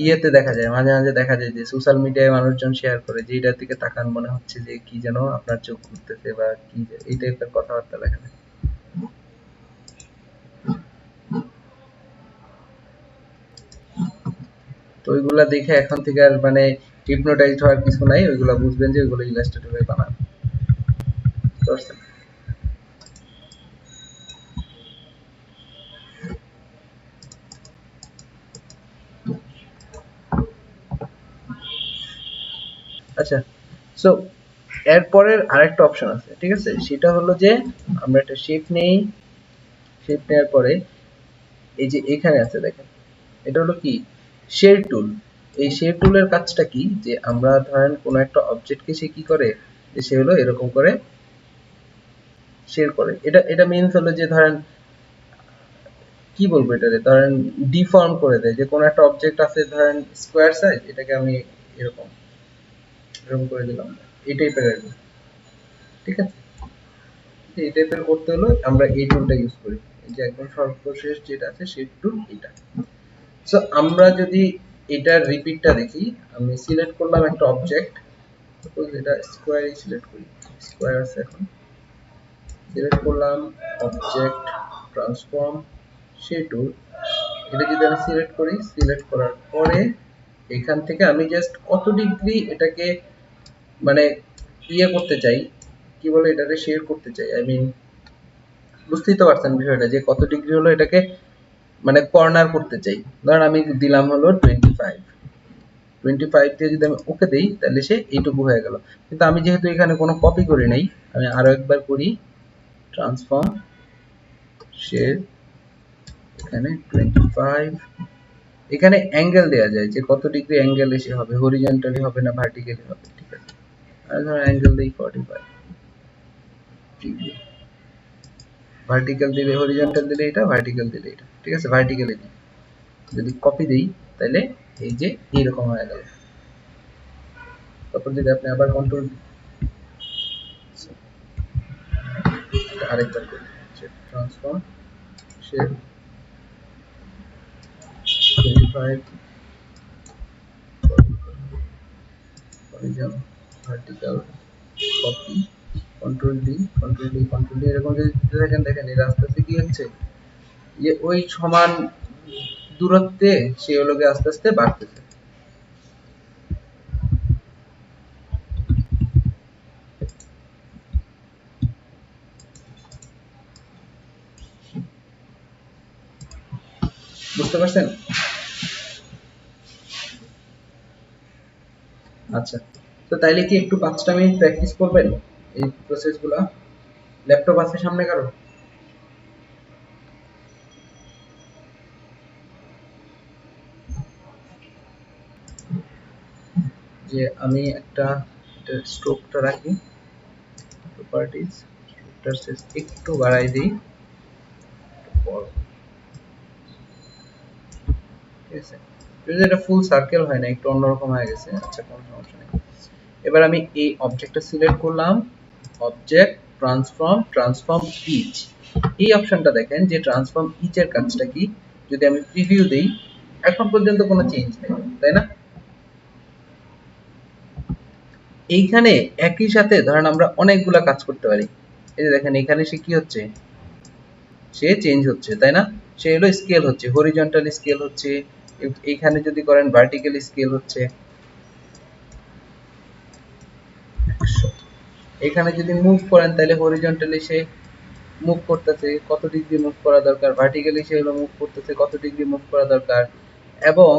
ইয়েতে দেখা যায়, মাঝে মাঝে দেখা যায় যে সোশ্যাল মিডিয়ায় মানুষজন শেয়ার করে যে এটার দিকে তাকান মনে হচ্ছে যে কি যেন আপনার চোখ ঘুরতেছে বা কি, এই টাইপের কথাবার্তা দেখা যায়। তো ওইগুলা দেখে এখন থেকে আর মানে হিপনোটাইজড হওয়ার কিছু নাই, ওইগুলা বুঝবেন যে ওইগুলো ইলাস্ট্রেটরে বানানো। বুঝতে পারছেন? আচ্ছা, সো এরপরের আরেকটা অপশন আছে, ঠিক আছে, সেটা হলো যে আমরা একটা শেপ নেই, শেপ নেওয়ার পরে এই যে এখানে আছে দেখেন, এটা হলো কি শেড টুল। এই শেড টুলের কাজটা কি, যে আমরা ধরেন কোনো একটা অবজেক্টকে সে কি করে, যে সে হলো এরকম করে শেড করে। এটা এটা মিনস হলো যে ধরেন কি বলবো এটারে, ধরেন ডিফর্ম করে দেয়, যে কোনো একটা অবজেক্ট আছে ধরেন স্কোয়ার সাইজ, এটাকে আমি এরকম এরকম করে দিলাম, এই টাইপের আর কি, ঠিক আছে। এই টাইপের করতে হলো আমরা এই টুলটা ইউজ করি, এই যে একদম সর্বশেষ যেটা আছে শেড টুল এটা। সো আমরা যদি এটার রিপিটটা দেখি, আমি সিলেক্ট করলাম একটা অবজেক্ট, সাপোজ এটা স্কোয়ারই সিলেক্ট করি, স্কোয়ার আছে এখন, সিলেক্ট করলাম অবজেক্ট ট্রান্সফর্ম শেড টুল, এটা যদি আমি সিলেক্ট করি, সিলেক্ট করার পরে এখান থেকে আমি জাস্ট কত ডিগ্রি এটাকে মানে ইয়ে করতে চাই, কি বলে এটাকে শেয়ার করতে চাই, আই মিন বুঝতেই তো পারছেন বিষয়টা, যে কত ডিগ্রি হলো এটাকে মানে কর্নার করতে চাই। ধরেন আমি দিলাম হলো 25, 25 দিয়ে যদি আমি ওকে দেই তাহলে সে এইটুকু হয়ে গেল। কিন্তু আমি যেহেতু এখানে কোনো কপি করি নাই, আমি আরো একবার করি ট্রান্সফর্ম শেড, এখানে 25, এখানে অ্যাঙ্গেল দেওয়া যায় যে কত ডিগ্রি অ্যাঙ্গেল এসে হবে, হরিজন্টালি হবে না ভার্টিক্যালি হবে, ঠিক আছে। আর ধর অ্যাঙ্গেল দেই 45 ডিগ্রি, ভার্টিক্যাল দিলে হরিজন্টাল দিলে এটা, ভার্টিক্যাল দিলে এটা, ঠিক আছে, ভার্টিক্যালি দিই। যদি কপি দেই তাহলে এই যে এইরকম হয়ে গেল। তারপর যদি আপনি আবার কন্ট্রোল আরেকবার করি, transform shape 25 Harijan vertical copy, control D, control D, control D, এরকম যদি দিতে থাকেন দেখেন এই রাস্তা থেকে কি হচ্ছে, যে ওই সমান দূরত্বে সে হলো আস্তে আস্তে বাড়তেছে। বুঝতে পারছেন? আচ্ছা, তো তাইলে কি একটু 5টা মিনিট প্র্যাকটিস করবেন এই প্রসেসগুলো? ল্যাপটপ আছে সামনে কারো? যে আমি একটা স্ট্রোকটা রাখি, প্রপার্টিজ, স্ট্রোকটার সাইজ একটু বাড়াই দিই, ঠিক আছে। যদি এটা ফুল সার্কেল হয় না, একটু অন্যরকম হয়ে গেছে, আচ্ছা কোনো সমস্যা নেই। এবার আমি এই অবজেক্টটা সিলেক্ট করলাম, অবজেক্ট ট্রান্সফর্ম, ট্রান্সফর্ম ইচ, এই অপশনটা দেখেন যে ট্রান্সফর্ম ইচ এর কাজটা কি। যদি আমি প্রিভিউ দেই, এখন পর্যন্ত কোনো চেঞ্জ নেই, তাই না? এইখানে একই সাথে ধরেন আমরা অনেকগুলা কাজ করতে পারি। এই যে দেখেন এখানে সে কি হচ্ছে, সে চেঞ্জ হচ্ছে, তাই না? সে হলো স্কেল হচ্ছে, হরিজন্টাল স্কেল হচ্ছে, এইখানে যদি করেন ভার্টিক্যাল স্কেল হচ্ছে। এখানে যদি মুভ করেন তাহলে হরিজন্টালি সে মুভ করতেছে, কত ডিগ্রি মুভ করা দরকার, ভার্টিক্যালি সে হলো মুভ করতেছে, কত ডিগ্রি মুভ করা দরকার। এবং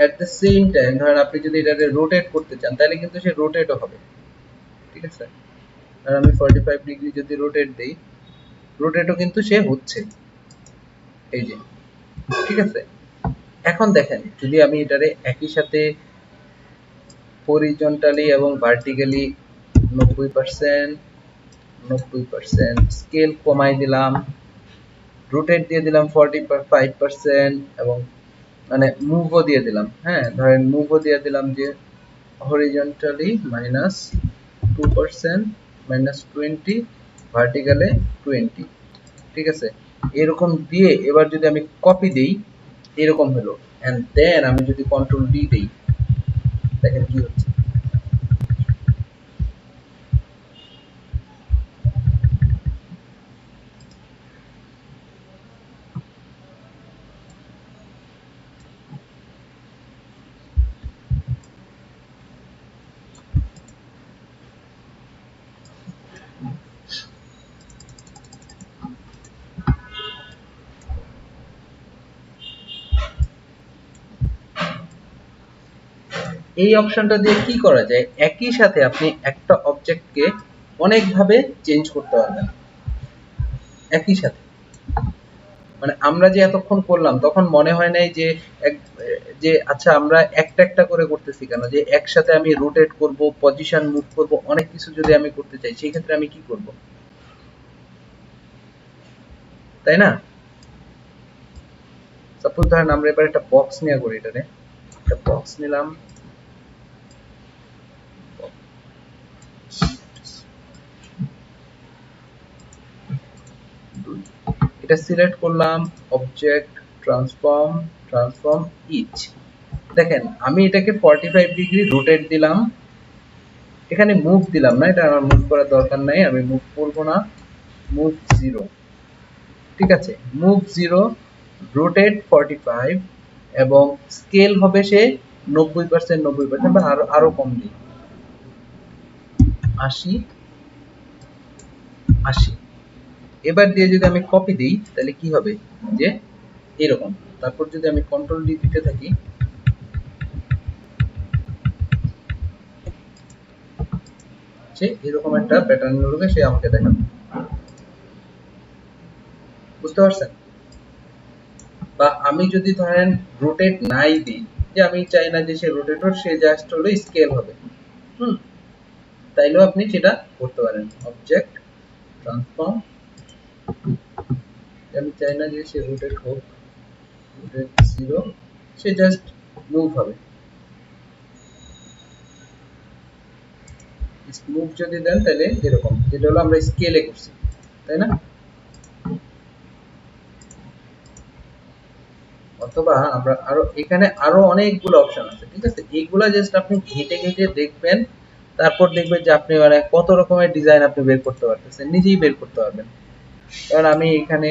এট দ্য সেম টাইম ধরেন আপনি যদি এটাকে রোটেট করতে চান তাহলে কিন্তু সে রোটেটও হবে, ঠিক আছে। আর আমি 45 ডিগ্রি যদি রোটেট দেই, রোটেটও কিন্তু সে হচ্ছে, এই যে, ঠিক আছে। এখন দেখেন যদি আমি এটারে একই সাথে হরিজন্টালি এবং ভার্টিক্যালি 90%, 90% স্কেল কমাই দিলাম, রোটেট দিয়ে দিলাম 45% এবং মানে মুভও দিয়ে দিলাম, হ্যাঁ ধরেন মুভও দিয়ে দিলাম যে হরিজন্টালি -2%, -20, ভার্টিক্যালে 20, ঠিক আছে। এরকম দিয়ে এবার যদি আমি কপি দেই, এরকম হলো, এন্ড দেন আমি যদি কন্ট্রোল ডি দেই, দেখেন কি হচ্ছে। এই অপশনটা দিয়ে কি করা যায়, একই সাথে আপনি একটা অবজেক্টকে অনেক ভাবে চেঞ্জ করতে পারবেন একই সাথে। মানে আমরা যে এতক্ষণ করলাম তখন মনে হয় নাই যে যে আচ্ছা আমরা একটা একটা করে করতেছি কেন, যে একসাথে আমি রোটেট করব, পজিশন মুভ করব, অনেক কিছু যদি আমি করতে চাই সেই ক্ষেত্রে আমি কি করব, তাই না? সাপোজ ধরেন আমরা এবার একটা বক্স নিয়ে করি, এটারে একটা বক্স নিলাম, এটা সিলেক্ট করলাম, অবজেক্ট, ট্রান্সফর্ম, ট্রান্সফর্ম ইচ। দেখেন আমি এটাকে 45 ডিগ্রি রোটেট দিলাম, এখানে মুভ দিলাম না, এটা আমার মুভ করার দরকার নাই, আমি মুভ করব না, মুভ 0, ঠিক আছে, মুভ 0, রোটেট 45 এবং স্কেল হবে সে 90%, 90% বা আরো আরো কম দিই, 80, 80। এবার দিয়ে যদি আমি কপি দিই তাহলে কি হবে, যে এরকম। তারপর যদি আমি কন্ট্রোল ডি দিতে থাকি, সে এরকম একটা প্যাটার্ন রূপে সে আমাকে দেখাবে। বুঝতে পারছেন? বা আমি যদি ধরেন রোটেট নাই দিই, যে আমি চাই না যে সে রোটেটর, সে জাস্ট হলো স্কেল হবে, তাইলেও আপনি সেটা করতে পারেন। অবজেক্ট, ট্রান্সফর্ম, আমি চাই না যে সে রোটেট হোক, রোটেট 0, সে জাস্ট মুভ হবে। মুভ যদি দেন তাহলে এরকম, যেটা হলো আমরা স্কেলে করছি, তাই না? অথবা আমরা আরো এখানে আরো অনেকগুলো অপশন আছে, ঠিক আছে, এইগুলা জাস্ট আপনি ঘেটে ঘেটে দেখবেন, তারপর দেখবেন যে আপনি মানে কত রকমের ডিজাইন আপনি বের করতে পারতেছেন, নিজেই বের করতে পারবেন। কারণ আমি এখানে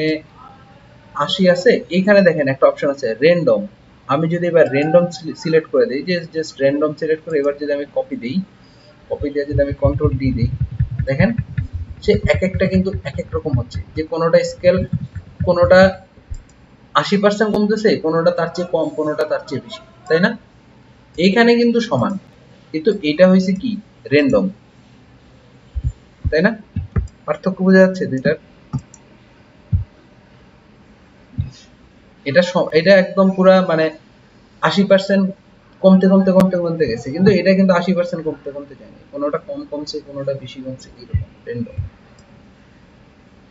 80 আছে, এখানে দেখেন একটা অপশন আছে র্যান্ডম। আমি যদি এবার র্যান্ডম সিলেক্ট করে দেই, যে জাস্ট র্যান্ডম সিলেক্ট করে এবার যদি আমি কপি দেই, কপি দিয়ে যদি আমি কন্ট্রোল ডি দিই, দেখেন সে এক একটা কিন্তু এক এক রকম হচ্ছে, যে কোনোটা স্কেল, কোনোটা 80% কমতেছে, কোনোটা তার চেয়ে কম, কোনোটা তার চেয়ে বেশি, তাই না? এইখানে কিন্তু সমান, কিন্তু এটা হয়েছে কি র্যান্ডম, তাই না? পার্থক্য বোঝা যাচ্ছে দুইটার? এটা এটা একদম পুরা মানে 80% কমতে কমতে কমতে কমতে গেছে, কিন্তু এটা কিন্তু 80% কমতে কমতে যায়নি, কোনোটা কম কমছে, কোনোটা বেশি কমছে, এরকম র্যান্ডম।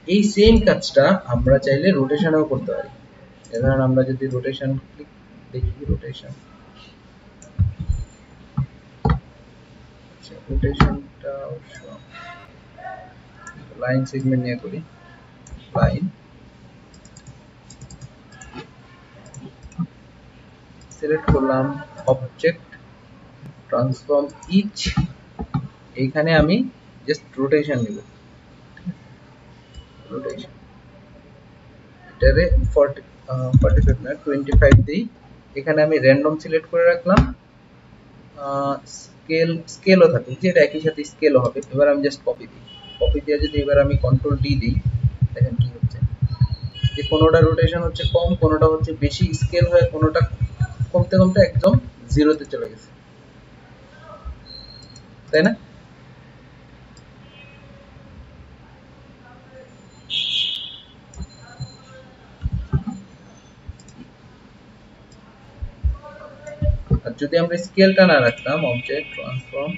এই সেম কাজটা আমরা চাইলে রোটেশনেও করতে পারি। ধরুন আমরা যদি রোটেশন ক্লিক দেখি, রোটেশন, আচ্ছা রোটেশনটা অবশ্য লাইন সেগমেন্ট নিয়ে করি, লাইন সিলেক্ট করলাম, অবজেক্ট, ট্রান্সফর্ম ইচ, এইখানে আমি জাস্ট রোটেশন নিব, রোটেশন এটারে 45 না 25 দিই, এখানে আমি র্যান্ডম সিলেক্ট করে রাখলাম, স্কেলও থাকে, যেটা একই সাথে স্কেলও হবে। এবার আমি জাস্ট কপি দিই, কপি দিয়ে যদি এবার আমি কন্ট্রোল ডি দিই, দেখেন কি হচ্ছে, যে কোনোটা রোটেশন হচ্ছে কম, কোনোটা হচ্ছে বেশি স্কেল হয়ে, কোনোটা কমতে কমতে একদম জিরোতে চলে গেছে, তাই না? আর যদি আমরা স্কেলটা না রাখতাম, অবজেক্ট ট্রান্সফর্ম,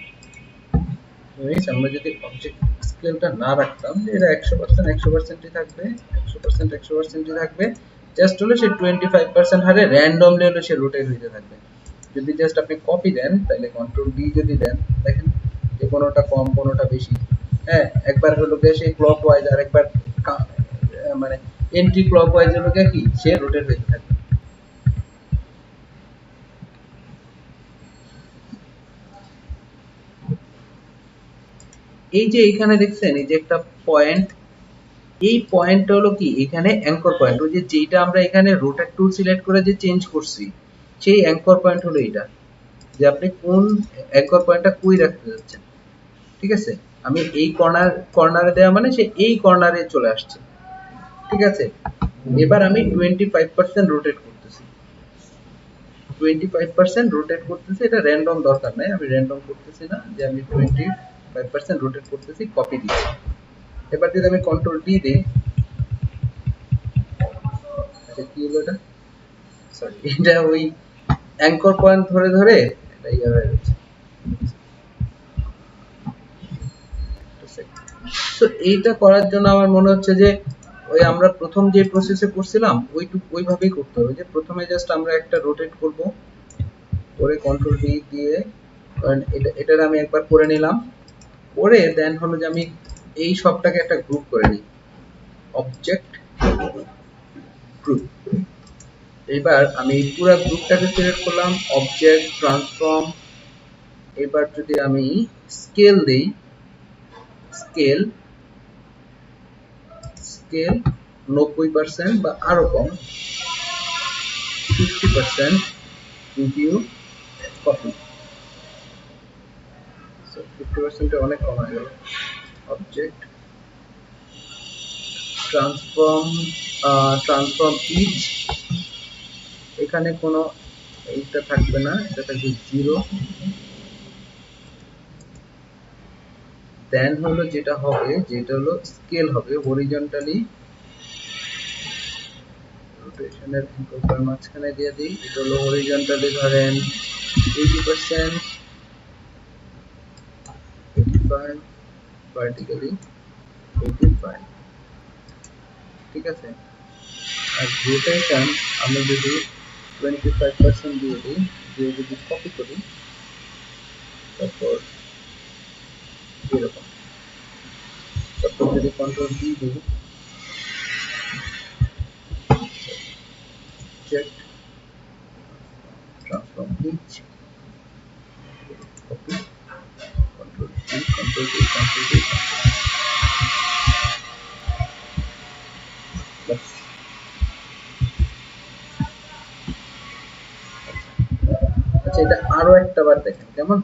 আমরা যদি অবজেক্ট স্কেলটা না রাখতাম, যে এটা 100% 100%ই থাকবে, 100% 100%ই থাকবে, জাস্ট হলো সে 25% হারে র্যান্ডমলি হলো সে রোটেট হইতে থাকবে। যদি জাস্ট আপনি কপি দেন, তাহলে কন্ট্রোল ডি যদি দেন, দেখেন যে কোনোটা কম, কোনোটা বেশি, হ্যাঁ, একবার হলো গিয়ে সে ক্লকওয়াইজ, আর একবার মানে এন্টি ক্লকওয়াইজ হলো গিয়ে কি সে রোটেট হইতে থাকবে। এই যে এখানে দেখছেন, এই যে একটা পয়েন্ট, এই পয়েন্টটা হলো কি এখানে অ্যাঙ্কর পয়েন্ট, ওই যে যেটা আমরা এখানে রোটেট টুল সিলেক্ট করে যে চেঞ্জ করছি, সেই অ্যাঙ্কর পয়েন্ট হলো এটা, যে আপনি কোন অ্যাঙ্কর পয়েন্টটা কই রাখতে যাচ্ছেন, ঠিক আছে? আমি এই কর্নারে দেওয়া মানে সে এই কর্নারে চলে আসছে, ঠিক আছে? এবার আমি 25% রোটেট করতেছি, 25% রোটেট করতেছি, এটা র্যান্ডম দরকার নাই, আমি র্যান্ডম করতেছি না, যে আমি 25% রোটেট করতেছি, কপি দিচ্ছি। এবার যদি আমি কন্ট্রোল ডি দিই, আচ্ছা কি হলো এটা, সরি এটা ওই অ্যাঙ্কর পয়েন্ট ধরে ধরে এটা ইয়ে হয়ে যাচ্ছে। তো এইটা করার জন্য আমার মনে হচ্ছে যে ওই আমরা প্রথম যে প্রসেসে করছিলাম ওইভাবেই করতে হবে, যে প্রথমে জাস্ট আমরা একটা রোটেট করব, করে কন্ট্রোল ডি দিয়ে এটার আমি একবার করে নিলাম, করে দেন হলো যে আমি এই সবটাকে একটা গ্রুপ করে নিই, অবজেক্ট গ্রুপ। এবার আমি পুরো গ্রুপটাকে সিলেক্ট করলাম, অবজেক্ট ট্রান্সফর্ম। এবার যদি আমি স্কেল দেই, স্কেল স্কেল 90% বা আরো কম, 50% রিভিউ কপি। সো 50% অনেক কম হয়ে গেল। অবজেক্ট ট্রান্সফর্ম ইচ, এখানে কোনো এইটা থাকবে না, এটা থাকবে 0। দেন হলো যেটা হবে, যেটা হলো স্কেল হবে হরিজন্টালি, রোটেশনের অ্যাঙ্কর মাঝখানে দিয়ে দিই, এটা হলো হরিজন্টালি ধরেন 80%, 85, ভার্টিক্যালি 85, ঠিক আছে। আর রোটেশন আমি যদি 25% দিয়ে দিই, দিয়ে যদি কপি করি, তারপর এরকম, তারপর যদি কন্ট্রোল ডি দিই, check transform each, copy, control D, control D, control D, বাস। আচ্ছা এটা আরো একটা বার দেখেন কেমন,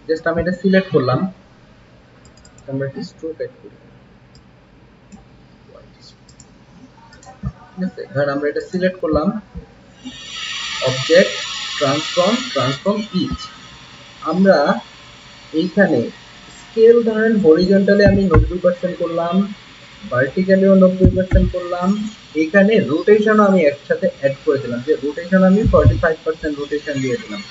জাস্ট আমি এটা সিলেক্ট করলাম, আমরা একটা স্ট্রোক অ্যাড করি, ঠিক আছে। ধর আমরা এটা সিলেক্ট করলাম, অবজেক্ট ট্রান্সফর্ম ইচ, আমরা এইখানে স্কেল ধরেন হরিজন্টালি আমি 90% করলাম, ভার্টিক্যালিও 90% করলাম, এখানে রোটেশনও আমি একসাথে অ্যাড করে দিলাম, যে রোটেশন আমি 45% রোটেশন দিয়ে দিলাম।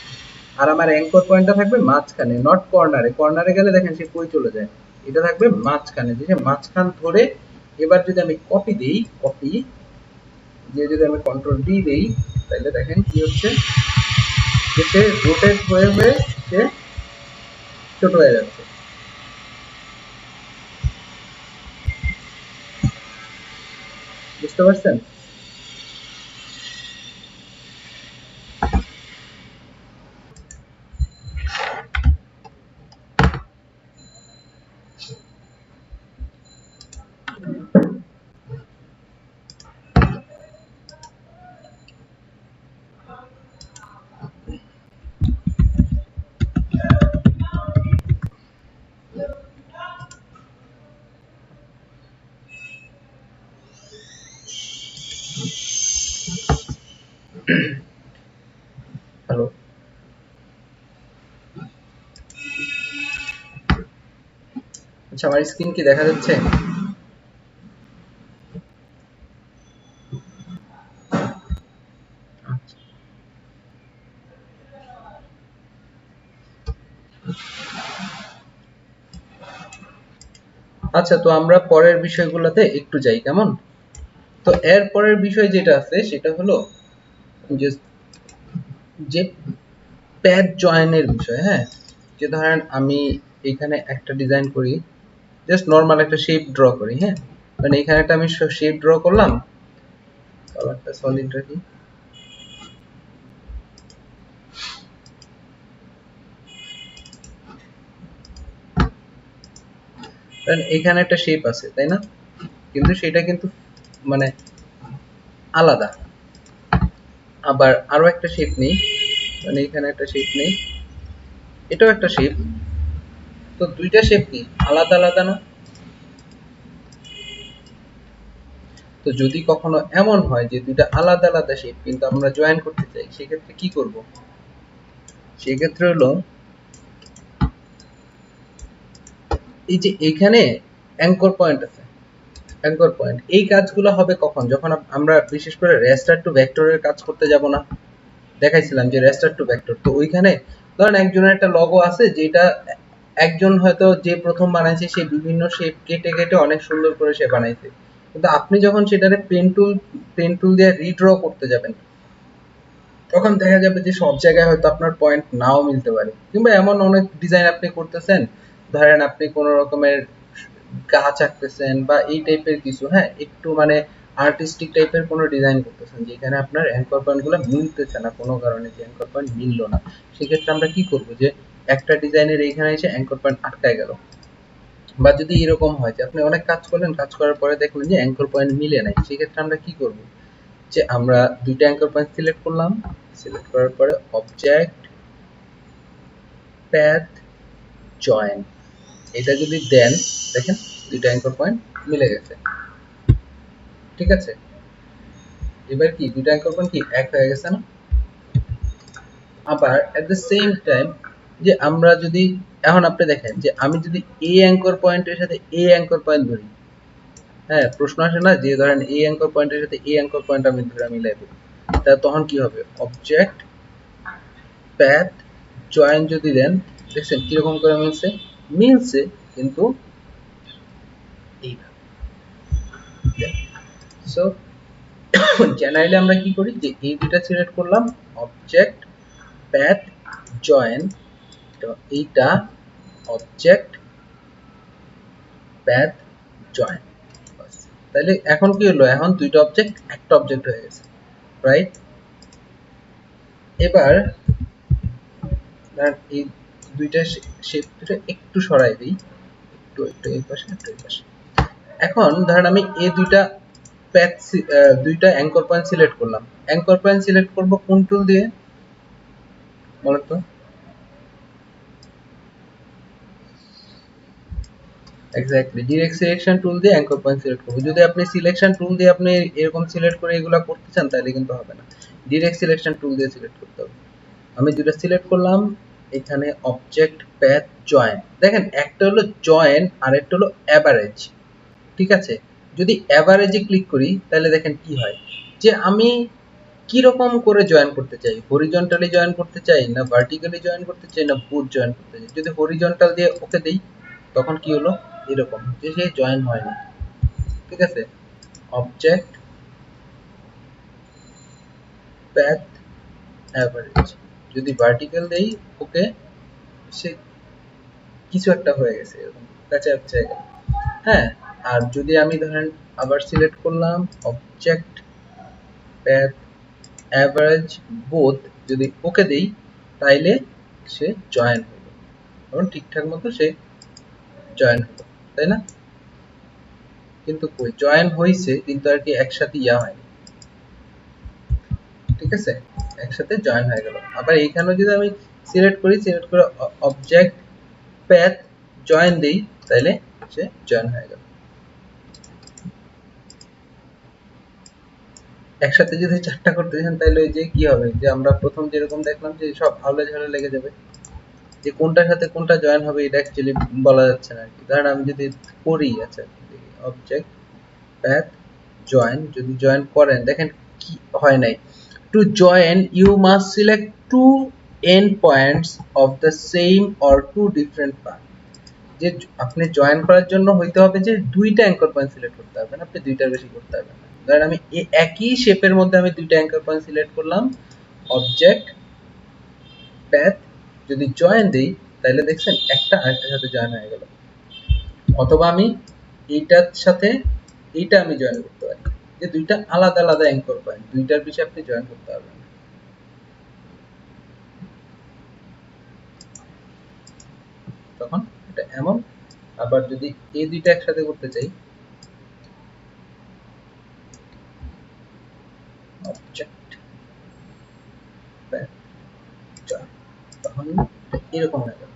আর আমার অ্যাঙ্কর পয়েন্টটা থাকবে মাঝখানে, নট কর্নারে, কর্নারে গেলে দেখেন সে কই চলে যায়, এটা থাকবে মাঝখানে, যে মাঝখান ধরে। এবার যদি আমি কপি দেই, কপি দিয়ে যদি আমি কন্ট্রোল ডি দেই, তাহলে দেখেন কি হচ্ছে, যে সে রোটেট হয়ে হয়ে সে ছোট হয়ে যাচ্ছে। বুঝতে পারছেন? হ্যালো, আচ্ছা আমার স্ক্রিন কি দেখা যাচ্ছে? আচ্ছা তো আমরা পরের বিষয়গুলোতে একটু যাই কেমন। তো এর পরের বিষয় যেটা আছে সেটা হলো যে যে প্যাচ জয়েনের বিষয়। হ্যাঁ, যে ধরেন আমি এখানে একটা ডিজাইন করি, জাস্ট নরমাল একটা শেপ ড্র করি। হ্যাঁ, মানে এখানে একটা আমি শেপ ড্র করলাম, কালারটা সলিড রাখি, কারণ এখানে একটা শেপ আছে তাই না, কিন্তু সেটা কিন্তু মানে আলাদা। আবার আরো একটা শেপ নেই, মানে এখানে একটা শেপ নেই, এটাও একটা শেপ, তো দুইটা শেপ কি আলাদা আলাদা না? তো যদি কখনো এমন হয় যে দুইটা আলাদা আলাদা শেপ কিন্তু আমরা জয়েন করতে চাই, সেক্ষেত্রে কি করব? সেক্ষেত্রে হলো এই যে এখানে অ্যাঙ্কর পয়েন্ট আছে, অ্যাঙ্কর পয়েন্ট, এই কাজগুলো হবে কখন, যখন আমরা বিশেষ করে রেস্টার টু ভেক্টরের কাজ করতে যাব না, দেখাইছিলাম যে রেস্টার টু ভেক্টর। তো ওইখানে ধরেন একজনের একটা লগো আছে যেটা একজন হয়তো যে প্রথম বানাইছে সে বিভিন্ন শেপ কেটে কেটে অনেক সুন্দর করে সে বানাইছে, কিন্তু আপনি যখন সেটারে পেন টুল দিয়ে রিড্র করতে যাবেন তখন দেখা যাবে যে সব জায়গায় হয়তো আপনার পয়েন্ট নাও মিলতে পারে, কিংবা এমন অনেক ডিজাইন আপনি করতেছেন, ধরেন আপনি কোন রকমের গাছ আঁকতেছেন বা এই টাইপের কিছু, হ্যাঁ একটু মানে আর্টিস্টিক টাইপের কোনো ডিজাইন করতেছেন যেখানে আপনার অ্যাঙ্কর পয়েন্ট গুলো মিলতেছে না কোনো কারণে, যে অ্যাঙ্কর পয়েন্ট মিললো না, সেক্ষেত্রে আমরা কি করব, যে একটা ডিজাইনের এইখানে এসে অ্যাঙ্কর পয়েন্ট আটকায় গেল, বা যদি এরকম হয় যে আপনি অনেক কাজ করলেন, কাজ করার পরে দেখলেন যে অ্যাঙ্কর পয়েন্ট মিলে নাই, সেক্ষেত্রে আমরা কি করব, যে আমরা দুইটা অ্যাঙ্কর পয়েন্ট সিলেক্ট করলাম, সিলেক্ট করার পরে অবজেক্ট প্যাথ জয়েন, এটা যদি দেন দেখেন দুইটা অ্যাঙ্কর পয়েন্ট মিলে গেছে, ঠিক আছে। এবার কি দুইটা অ্যাঙ্কর পয়েন্ট কি এক হয়ে গেছে না। আবার এট দ্য সেম টাইম যে আমরা যদি এখন আপনি দেখেন যে আমি যদি এই অ্যাঙ্কর পয়েন্টের সাথে এই অ্যাঙ্কর পয়েন্ট ধরি, হ্যাঁ প্রশ্ন আসে না যে ধরেন এই অ্যাঙ্কর পয়েন্টের সাথে এই অ্যাঙ্কর পয়েন্ট আমি ধরে মিলাইব, তা তখন কি হবে, অবজেক্ট প্যাথ জয়েন যদি দেন দেখছেন কিরকম করে মিলছে, মিলছে কিন্তু এইভাবে। সো জেনারেলি আমরা কি করি, যে এই দুটা সিলেক্ট করলাম, অবজেক্ট প্যাথ জয়েন, তো এইটা অবজেক্ট প্যাথ জয়েন, তাহলে এখন কি হলো, এখন দুইটা অবজেক্ট একটা অবজেক্ট হয়ে গেছে, রাইট। এবার এই দুইটা শেপ দুটো একটু সরাই দিই, একটু একটু এই পাশে একটু এই পাশে। এখন ধরেন আমি এই দুইটা প্যাথ দুইটা অ্যাঙ্কর পয়েন্ট সিলেক্ট করলাম, অ্যাঙ্কর পয়েন্ট সিলেক্ট করব কোন টুল দিয়ে বলেন তো, এক্স্যাক্টলি ডিরেক্ট সিলেকশন টুল দিয়ে অ্যাঙ্কর পয়েন্ট সিলেক্ট করব। যদি আপনি সিলেকশন টুল দিয়ে আপনি এরকম সিলেক্ট করে এগুলা করতে চান তাহলে কিন্তু হবে না, ডিরেক্ট সিলেকশন টুল দিয়ে সিলেক্ট করতে হবে। আমি দুটো সিলেক্ট করলাম, এখানে অবজেক্ট প্যাথ জয়েন, দেখেন একটা হলো জয়েন আর একটা হলো অ্যাভারেজ, ঠিক আছে। যদি অ্যাভারেজে ক্লিক করি তাহলে দেখেন কি হয়, যে আমি কি রকম করে জয়েন করতে চাই, হরিজন্টালি জয়েন করতে চাই না ভার্টিক্যালি জয়েন করতে চাই না বুট জয়েন করতে চাই। যদি হরিজন্টাল দিয়ে ওকে দেই তখন কি হলো, এরকম যে সে জয়েন হয় না, ঠিক আছে। অবজেক্ট প্যাথ অ্যাভারেজ, যদি ভার্টিক্যাল দেই ওকে, সে কিছু একটা হয়ে গেছে এরকম কাছে কাছে গেল, হ্যাঁ। আর যদি আমি ধরেন আবার সিলেক্ট করলাম অবজেক্ট প্যাথ অ্যাভারেজ বোথ, যদি ওকে দেই তাইলে সে জয়েন হলো, কারণ ঠিকঠাক মতো সে জয়েন হলো, তাই না। কিন্তু কই জয়েন হইছে কিন্তু আর কি একসাথে ইয়া হয়নি, ঠিক আছে, একসাথে জয়েন হয়ে গেল। আবার এইখানেও যদি আমি সিলেক্ট করি, সিলেক্ট করে অবজেক্ট প্যাথ জয়েন দেই তাইলে সে জয়েন হয়ে গেল। একসাথে যদি চারটা করতে চান তাহলে ওই যে কি হবে, যে আমরা প্রথম যেরকম দেখলাম যে সব আউলে ঝালে লেগে যাবে, যে কোনটার সাথে কোনটা জয়েন হবে এটা অ্যাকচুয়ালি বলা যাচ্ছে না আর কি। ধরেন আমি যদি করি, আচ্ছা অবজেক্ট প্যাথ জয়েন, যদি জয়েন করেন দেখেন কি হয় নাই, to join you must select two end points of the same or two different path, যে আপনি জয়েন করার জন্য হইতে হবে যে দুইটা অ্যাঙ্কর পয়েন্ট সিলেক্ট করতে হবে না, আপনি দুইটার বেশি করতে হবে না। ধরেন আমি একই শেপের মধ্যে আমি দুইটা অ্যাঙ্কর পয়েন্ট সিলেক্ট করলাম, অবজেক্ট প্যাথ যদি জয়েন দেই তাহলে দেখছেন একটা আরেকটার সাথে জয়েন হয়ে গেল, অথবা আমি এইটার সাথে এইটা আমি জয়েন করতে পারি, যে দুইটা আলাদা আলাদা অ্যাঙ্কর পয়েন্ট, দুইটার বেশি আপনি জয়েন করতে পারবেন না, তখন এটা এমন। আবার যদি এই দুইটা একসাথে করতে চাই, অবজেক্ট প্যাথ জয়েন, তখন এরকম হয়ে গেল।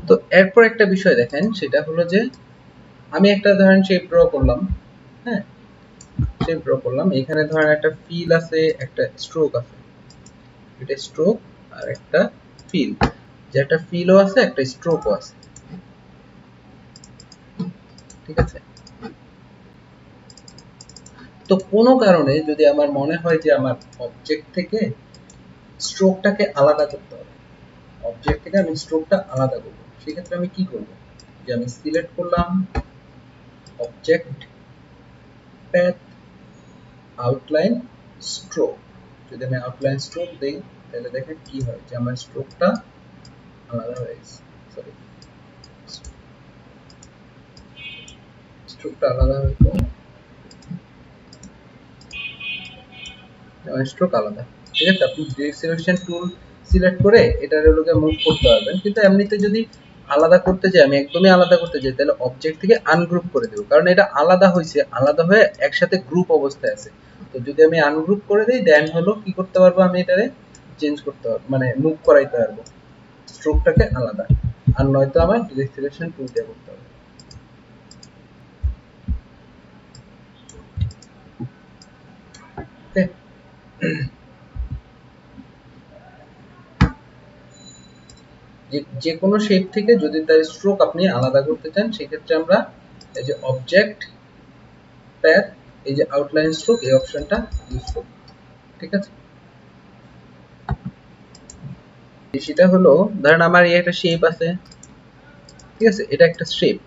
তো এরপর একটা বিষয় দেখেন, সেটা হলো যে আমি একটা ধরেন শেপ ড্র করলাম, হ্যাঁ শেপ ড্র করলাম, এখানে ধরেন একটা ফিল আছে, একটা স্ট্রোক আছে, এটা স্ট্রোক আর একটা ফিল, যে একটা ফিলও আছে একটা স্ট্রোকও আছে, ঠিক আছে। তো কোনো কারণে যদি আমার মনে হয় যে আমার অবজেক্ট থেকে স্ট্রোকটাকে আলাদা করতে হবে, অবজেক্ট থেকে আমি স্ট্রোকটা আলাদা করব, সেক্ষেত্রে আমি কি করব, যে আমি সিলেক্ট করলাম অবজেক্ট প্যাথ আউটলাইন স্ট্রোক, যদি আমি আউটলাইন স্ট্রোক দেই তাহলে দেখেন কি হয়, যে আমার স্ট্রোকটা আলাদা হয়ে গেছে, সরি স্ট্রোকটা আলাদা হয়ে গেল, স্ট্রোক আলাদা, ঠিক আছে। আপনি ডিরেক্ট সিলেকশন টুল সিলেক্ট করে এটার লোকে মুভ করতে পারবেন, কিন্তু এমনিতে যদি আলাদা করতে চাই, আমি একদমই আলাদা করতে চাই, তাহলে অবজেক্ট থেকে আনগ্রুপ করে দেব, কারণ এটা আলাদা হয়েছে, আলাদা হয়ে একসাথে গ্রুপ অবস্থায় আছে। তো যদি আমি আনগ্রুপ করে দিই দেন হলো কি করতে পারবো, আমি এটারে চেঞ্জ করতে পারবো, মানে মুভ করাইতে পারবো স্ট্রোকটাকে আলাদা, আর নয়তো আমার ডিরেক্ট সিলেকশন টুল দিয়ে করতে হবে। ওকে, যে কোনো শেপ থেকে যদি তার স্ট্রোক আপনি আলাদা করতে চান, সেক্ষেত্রে আমরা এই যে অবজেক্ট প্যাথ, এই যে আউটলাইন স্ট্রোক, এই অপশনটা ইউজ করব, ঠিক আছে। সেটা হলো ধরেন আমার এই একটা শেপ আছে, ঠিক আছে, এটা একটা শেপ।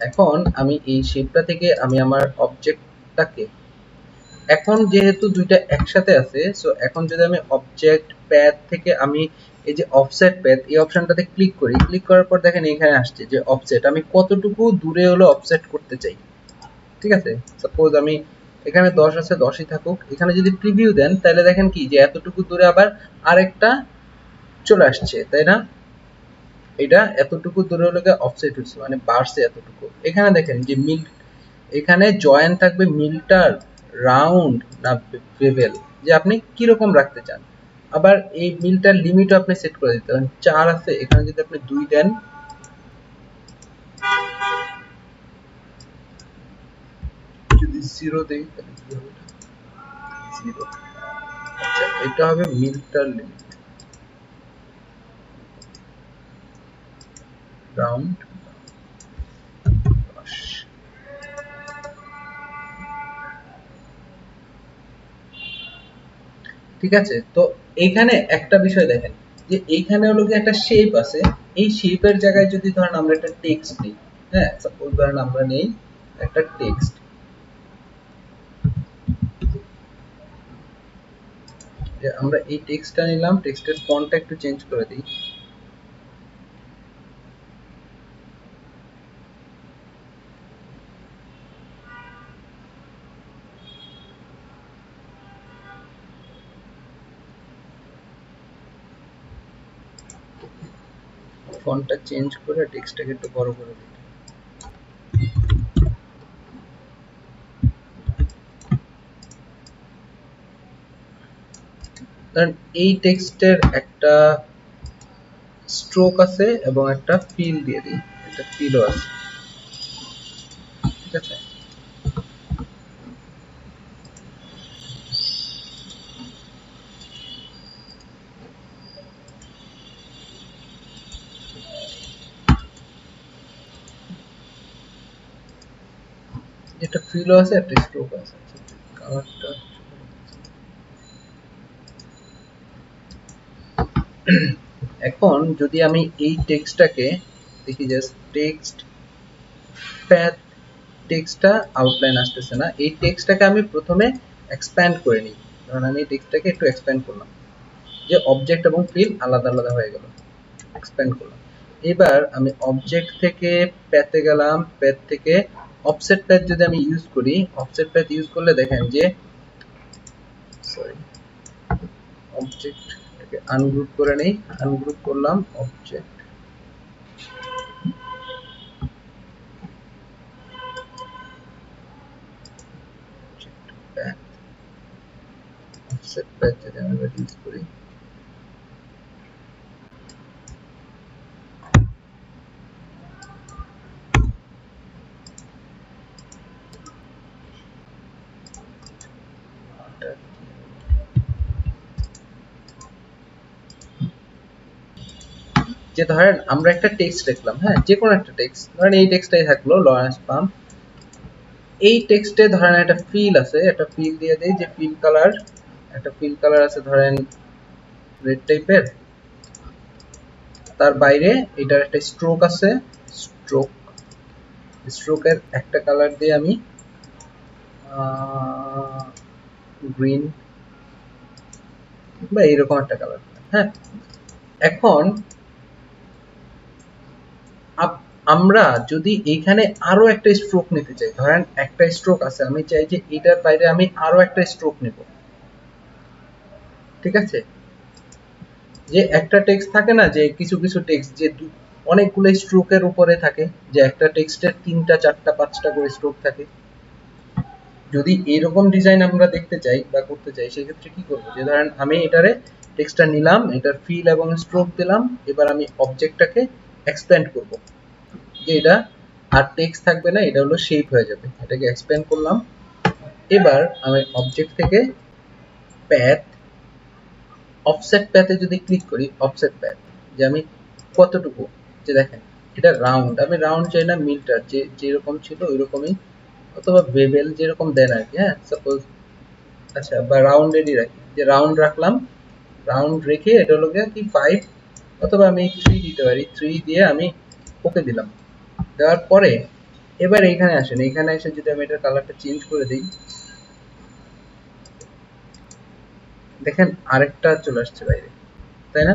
এখন আমি এই শেপটা থেকে আমি আমার অবজেক্টটাকে, এখন যেহেতু দুইটা একসাথে আছে, সো এখন যদি আমি অবজেক্ট প্যাথ থেকে আমি এই যে অফসেট প্যাথ, এই অপশনটাতে ক্লিক করি, ক্লিক করার পর দেখেন এখানে আসছে যে অফসেট, আমি কতটুকু দূরে হলো অফসেট করতে চাই, ঠিক আছে। সাপোজ আমি এখানে 10 আছে, 10ই থাকুক, এখানে যদি প্রিভিউ দেন তাহলে দেখেন কি যে এতটুকু দূরে আবার আরেকটা চলে আসছে, তাই না, এটা এতটুকু দূরে হলে অফসেট হচ্ছে, মানে বাড়ছে এতটুকু। এখানে দেখেন যে মিল, এখানে জয়েন থাকবে মিলটার রাউন্ড না বেভেল, যে আপনি কি রকম রাখতে চান। আবার এই মিলটার লিমিটও আপনি সেট করে দিতে পারেন, 4 আছে, এখানে যদি আপনি 2 দেন, যদি 0 দেই তাহলে কি হবে, 0, আচ্ছা এটা হবে মিলটার লিমিট রাউন্ড, ঠিক আছে। তো এইখানে একটা বিষয় দেখেন, যে এইখানে হলো কি একটা শেপ আছে, এই শেপের জায়গায় যদি ধরেন আমরা একটা টেক্সট নিই, হ্যাঁ সাপোজ ধরেন আমরা নেই একটা টেক্সট, যে আমরা এই টেক্সটটা নিলাম, টেক্সটের ফন্টটা একটু চেঞ্জ করে দিই, ফন্টটা চেঞ্জ করে টেক্সটটাকে একটু বড় করে দিই। কারণ এই টেক্সটের একটা স্ট্রোক আছে এবং একটা ফিল দিয়ে দিই, একটা ফিলও আছে, ঠিক আছে। একটা ফিলও আছে, একটা স্ট্রোক আছে, কালারটা এখন যদি আমি এই টেক্সটটাকে দেখি, জাস্ট টেক্সট প্যাথ, টেক্সটটা আউটলাইন আসতেছে না, এই টেক্সটটাকে আমি প্রথমে এক্সপ্যান্ড করে নিই, কারণ আমি এই টেক্সটটাকে একটু এক্সপ্যান্ড করলাম, যে অবজেক্ট এবং ফিল আলাদা আলাদা হয়ে গেল, এক্সপ্যান্ড করলাম। এবার আমি অবজেক্ট থেকে প্যাথে গেলাম, প্যাথ থেকে অফসেট প্যাথ যদি আমি ইউজ করি, অফসেট প্যাথ ইউজ করলে দেখেন যে, সরি অবজেক্টটাকে আনগ্রুপ করে নেই, আনগ্রুপ করলাম অবজেক্ট প্যাথ, অফসেট প্যাথ যদি আমি ইউজ করি, যে ধরেন আমরা একটা টেক্সট লিখলাম, হ্যাঁ, যে কোনো একটা টেক্সট, ধরেন এই টেক্সটটাই থাকলো লরেন্স পাম্প। এই টেক্সটে ধরেন একটা ফিল আছে, একটা ফিল দিয়ে দেই যে ফিল কালার, একটা ফিল কালার আছে ধরেন রেড টাইপের। তার বাইরে এটার একটা স্ট্রোক আছে, স্ট্রোক, স্ট্রোকের একটা কালার দিয়ে আমি গ্রিন বা এইরকম একটা কালার, হ্যাঁ। এখন আমরা যদি এইখানে আরো একটা স্ট্রোক নিতে চাই, ধরেন একটা স্ট্রোক আছে, আমি চাই যে এটার বাইরে আমি আরো একটা স্ট্রোক নেব, ঠিক আছে। যে একটা টেক্সট থাকে না, যে কিছু কিছু টেক্সট যে অনেকগুলো স্ট্রোকের উপরে থাকে, যে একটা টেক্সটের 3টা 4টা 5টা করে স্ট্রোক থাকে। যদি এরকম ডিজাইন আমরা দেখতে চাই বা করতে চাই, সেক্ষেত্রে কি করব, যে ধরেন আমি এটারে টেক্সটটা নিলাম, এটার ফিল এবং স্ট্রোক দিলাম, এবার আমি অবজেক্টটাকে এক্সপ্যান্ড করব, যে এটা আর টেক্সট থাকবে না, এটা হলো শেপ হয়ে যাবে, এটাকে এক্সপ্যান্ড করলাম। এবার আমি অবজেক্ট থেকে প্যাথ, অফসেট প্যাথে যদি ক্লিক করি, অফসেট প্যাথ, যে আমি কতটুকু, যে দেখেন এটা রাউন্ড, আমি রাউন্ড চাই না, মিটার যে যেরকম ছিল ওইরকমই, অথবা বেবেল যেরকম দেন আর কি, হ্যাঁ, সাপোজ, আচ্ছা, বা রাউন্ডেডই রাখি, যে রাউন্ড রাখলাম, রাউন্ড রেখে এটা হলো কি 5, অথবা আমি 3 দিতে পারি, 3 দিয়ে আমি ওকে দিলাম। দেওয়ার পরে এবার এইখানে আসেন, এইখানে এসে যদি আমি এটার কালারটা চেঞ্জ করে দিই, দেখেন আরেকটা চলে আসছে বাইরে, তাই না?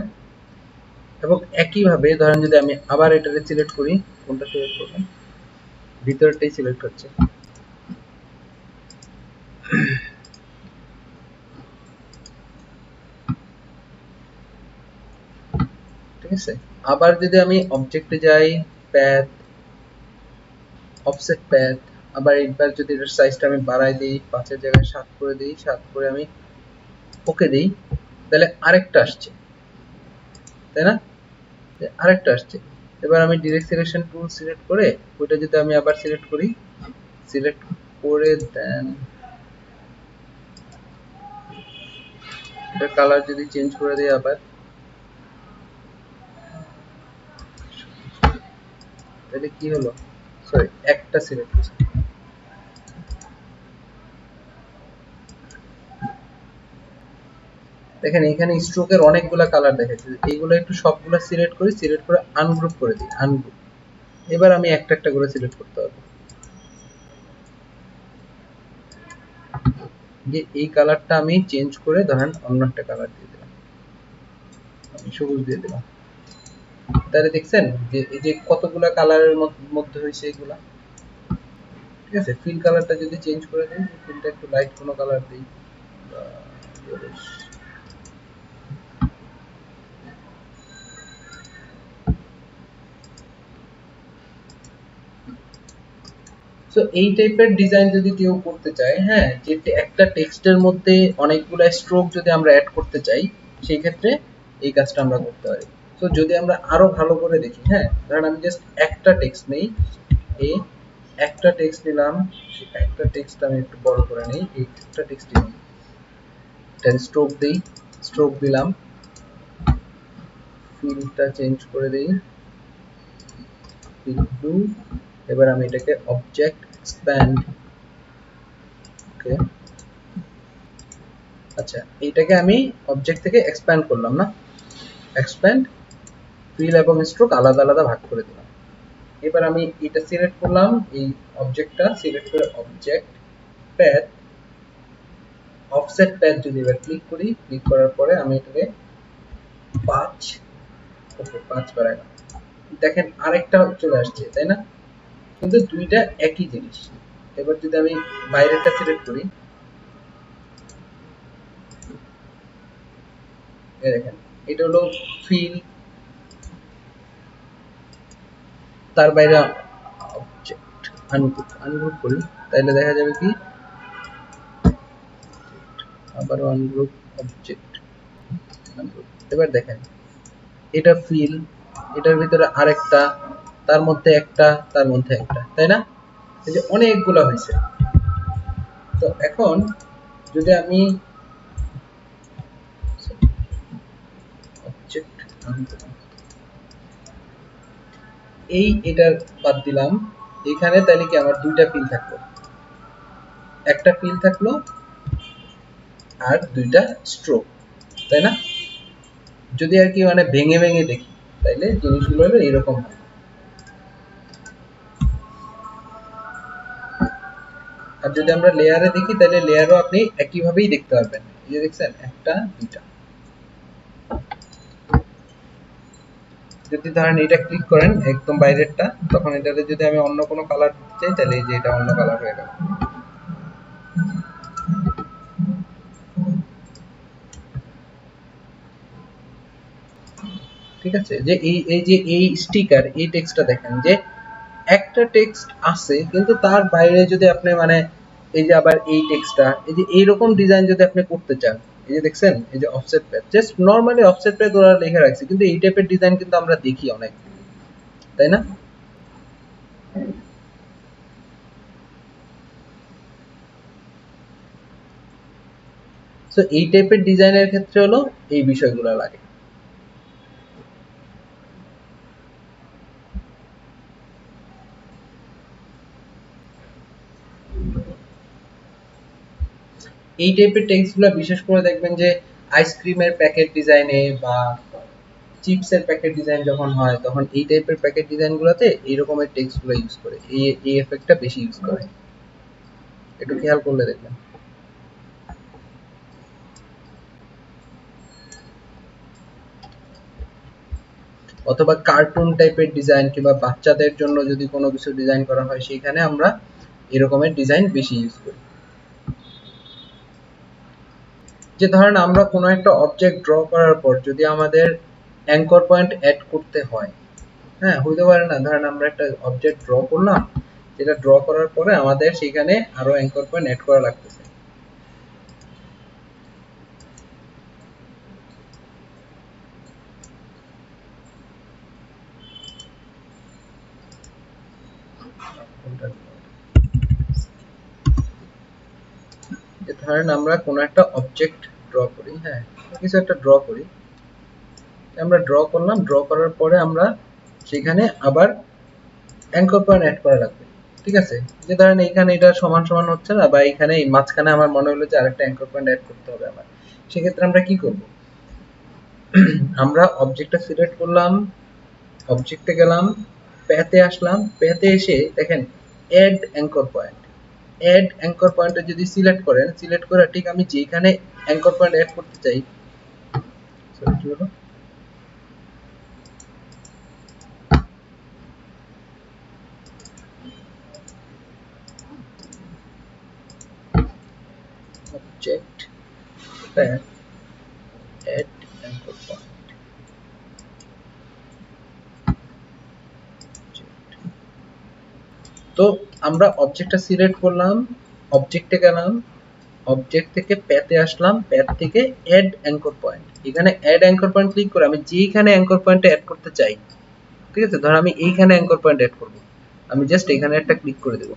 এবং একইভাবে ধরেন যদি আমি আবার এটাকে সিলেক্ট করি, কোনটা সিলেক্ট করবেন, ভিতরটাই সিলেক্ট হচ্ছে, ঠিক আছে। আবার যদি আমি অবজেক্টে যাই, প্যাথ, অফসেট প্যাথ, আবার একবার যদি এটার সাইজটা আমি বাড়াই দিই, 5 এর জায়গায় 7 করে দিই, 7 করে আমি ওকে দিই, তাহলে আরেকটা আসছে, তাই না? আরেকটা আসছে। এবার আমি ডিরেক্ট সিলেকশন টুল সিলেক্ট করে ওইটা যদি আমি আবার সিলেক্ট করি, সিলেক্ট করে দেন এটা কালার যদি চেঞ্জ করে দিই আবার, তাহলে কি হলো, সরি একটা সিলেক্ট করছি, দেখেন এখানে স্ট্রোকের অনেকগুলা কালার দেখাচ্ছে, এইগুলো একটু সবগুলো সিলেক্ট করি, সিলেক্ট করে আনগ্রুপ করে দিই, আনগ্রুপ। এবার আমি একটা একটা করে সিলেক্ট করতে পারবো, যে এই কালারটা আমি চেঞ্জ করে ধরেন অন্য একটা কালার দিয়ে দিলাম, আমি সবুজ দিয়ে দিলাম, তাহলে দেখছেন যে এই যে কতগুলা কালারের মধ্যে হয়েছে এগুলা, ঠিক আছে। ফিল কালারটা যদি চেঞ্জ করে দিই, ফিলটা একটু লাইট কোনো কালার দিই, সো এই টাইপের ডিজাইন যদি কেউ করতে চায়, হ্যাঁ, যে একটা টেক্সটের মধ্যে অনেকগুলো স্ট্রোক যদি আমরা অ্যাড করতে চাই, সেই ক্ষেত্রে এই কাজটা আমরা করতে পারি। তো যদি আমরা আরো ভালো করে দেখি, হ্যাঁ, ধরেন আমি জাস্ট একটা টেক্সট নেই, এই একটা টেক্সট নিলাম, একটা টেক্সট আমি একটু বড় করে নেই, এই একটা টেক্সট নিই, এটার স্ট্রোক দিই, স্ট্রোক দিলাম, ফিলটা চেঞ্জ করে দিই, ফিল ব্লু। এবার আমি এটাকে অবজেক্ট এক্সপ্যান্ড, ওকে, আচ্ছা, এইটাকে আমি অবজেক্ট থেকে এক্সপ্যান্ড করলাম না, এক্সপ্যান্ড, ফিল এবং স্ট্রোক আলাদা আলাদা ভাগ করে দিলাম। এবার আমি এটা সিলেক্ট করলাম, এই অবজেক্টটা সিলেক্ট করে অবজেক্ট প্যাথ, অফসেট প্যাথ যদি এবার ক্লিক করি, ক্লিক করার পরে আমি এটাকে 5, ওকে 5 বাড়াইলাম, দেখেন আরেকটা চলে আসছে, তাই না? কিন্তু দুইটা একই জিনিস। এবার যদি আমি বাইরেটা সিলেক্ট করি, এই দেখেন এটা হলো ফিল, তার বাইরে অবজেক্ট, আনগ্রুপ, আনগ্রুপ করি, তাহলে দেখা যাবে কি, আবার আনগ্রুপ, অবজেক্ট, আনগ্রুপ। এবার দেখেন এটা ফিল, এটার ভিতরে আরেকটা, তার মধ্যে একটা, তার মধ্যে একটা, তাই না? এই যে অনেকগুলা হয়েছে। তো এখন যদি আমি অবজেক্ট, এটার বাদ দিলাম এখানে, তাহলে কি আমার দুইটা ফিল থাকলো, একটা ফিল থাকলো আর দুইটা স্ট্রোক, তাই না? যদি আর কি মানে ভেঙে ভেঙে দেখি তাইলে জিনিসগুলো হলো এরকম হয়। আর যদি আমরা লেয়ারে দেখি তাহলে লেয়ারও আপনি একইভাবেই দেখতে পারবেন। এই যে দেখছেন একটা দুইটা। যদি ধরেন এটা ক্লিক করেন একদম বাইরেরটা, তখন এটাতে যদি আমি অন্য কোনো কালার দিতে চাই তাহলে এই যে এটা অন্য কালার হয়ে গেল। ঠিক আছে, যে এই যে এই স্টিকার এই টেক্সটটা দেখেন যে একটা টেক্সট আছে কিন্তু তার বাইরে যদি আপনি মানে এই যে আবার এই টেক্সটটা এই যে এইরকম ডিজাইন যদি আপনি করতে চান, এই যে দেখছেন এই যে offset pad, just normally offset pad ওরা লেখা রাখছে, কিন্তু এই টাইপের ডিজাইন কিন্তু আমরা দেখি অনেক, তাই না? সো এই টাইপের ডিজাইনের ক্ষেত্রে হলো এই বিষয়গুলো লাগে। এই টাইপের টেক্সটগুলো বিশেষ করে দেখবেন যে আইসক্রিমের প্যাকেট ডিজাইনে বা চিপসের প্যাকেট ডিজাইন যখন হয় তখন এই টাইপের প্যাকেট ডিজাইনগুলোতে এই রকমের টেক্সটগুলো ইউজ করে, এই এফেক্টটা বেশি ইউজ করে, একটু খেয়াল করলে দেখবেন। অথবা কার্টুন টাইপের ডিজাইন কিংবা বাচ্চাদের জন্য যদি কোনো কিছু ডিজাইন করা হয় সেখানে আমরা এরকমের ডিজাইন বেশি ইউজ করি। যে ধরেন আমরা কোনো একটা অবজেক্ট ড্র করার পর যদি আমাদের অ্যাঙ্কর পয়েন্ট অ্যাড করতে হয়, হ্যাঁ হইতে পারে না, ধরেন আমরা একটা অবজেক্ট ড্র করলাম, যেটা ড্র করার পরে আমাদের সেখানে আরো অ্যাঙ্কর পয়েন্ট অ্যাড করা লাগতেছে। ধরেন আমরা কোনো একটা অবজেক্ট ড্র করি, হ্যাঁ কিছু একটা ড্র করি, আমরা ড্র করলাম, ড্র করার পরে আমরা সেখানে আবার অ্যাঙ্কর পয়েন্ট অ্যাড করা লাগবে। ঠিক আছে, যে ধরেন এইখানে এটা সমান সমান হচ্ছে না, বা এইখানে এই মাঝখানে আমার মনে হলো যে আরেকটা অ্যাঙ্কর পয়েন্ট অ্যাড করতে হবে আমার, সেক্ষেত্রে আমরা কি করব? আমরা অবজেক্টটা সিলেক্ট করলাম, অবজেক্টে গেলাম, প্যাতে আসলাম, প্যাতে এসে দেখেন add anchor point, add anchor পয়েন্টে যদি সিলেক্ট করেন, সিলেক্ট করে ঠিক আমি যেখানে অ্যাঙ্কর পয়েন্ট অ্যাড করতে চাই, সরি কি হলো, object path add anchor point, তো আমরা অবজেক্টটা সিলেক্ট করলাম, অবজেক্টে গেলাম, অবজেক্ট থেকে প্যাথে আসলাম, প্যাথ থেকে অ্যাড অ্যাঙ্কর পয়েন্ট, এখানে অ্যাড অ্যাঙ্কর পয়েন্ট ক্লিক করে আমি যেখানে অ্যাঙ্কর পয়েন্টে অ্যাড করতে চাই, ঠিক আছে, ধর আমি এইখানে অ্যাঙ্কর পয়েন্ট অ্যাড করব, আমি জাস্ট এখানে একটা ক্লিক করে দেব,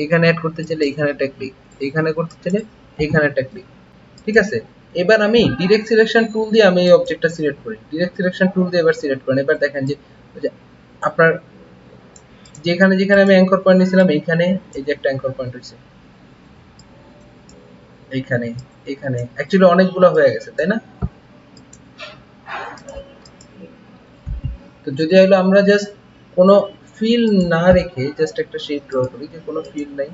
এখানে অ্যাড করতে চাইলে এখানে একটা ক্লিক, এখানে করতে চাইলে এখানে একটা ক্লিক। ঠিক আছে, এবার আমি ডিরেক্ট সিলেকশন টুল দিয়ে আমি এই অবজেক্টটা সিলেক্ট করি, ডিরেক্ট সিলেকশন টুল দিয়ে এবার সিলেক্ট করেন, এবার দেখেন যে আপনার যেখানে যেখানে আমি অ্যাঙ্কর পয়েন্ট নিয়েছিলাম এইখানে এই যে একটা অ্যাঙ্কর পয়েন্ট হয়েছে, এইখানে এখানে অ্যাকচুয়ালি অনেকগুলো হয়ে গেছে, তাই না? তো যদি হলো আমরা জাস্ট কোনো ফিল না রেখে জাস্ট একটা শেপ ড্র করি, যে কোনো ফিল নাই,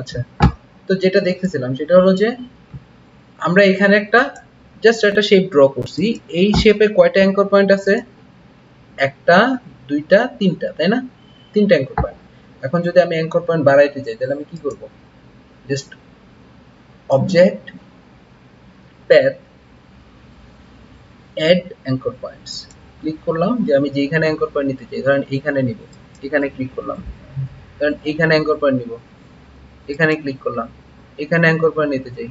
আচ্ছা, তো যেটা দেখতেছিলাম সেটা হলো যে আমরা এখানে একটা জাস্ট একটা শেপ ড্র করছি, এই শেপে কয়টা অ্যাঙ্কর পয়েন্ট আছে? একটা, দুইটা, তিনটা, তাই না? তিনটা অ্যাঙ্কর পয়েন্ট। এখন যদি আমি অ্যাঙ্কর পয়েন্ট বাড়াইতে চাই তাহলে আমি কি করব? Just object path add anchor points click করলাম, যে আমি যেখানে অ্যাঙ্কর পয়েন্ট নিতে চাই, ধরেন এইখানে নিব, এখানে ক্লিক করলাম, ধরেন এইখানে অ্যাঙ্কর পয়েন্ট নিব, এখানে ক্লিক করলাম, এখানে অ্যাঙ্কর পয়েন্ট নিতে চাই,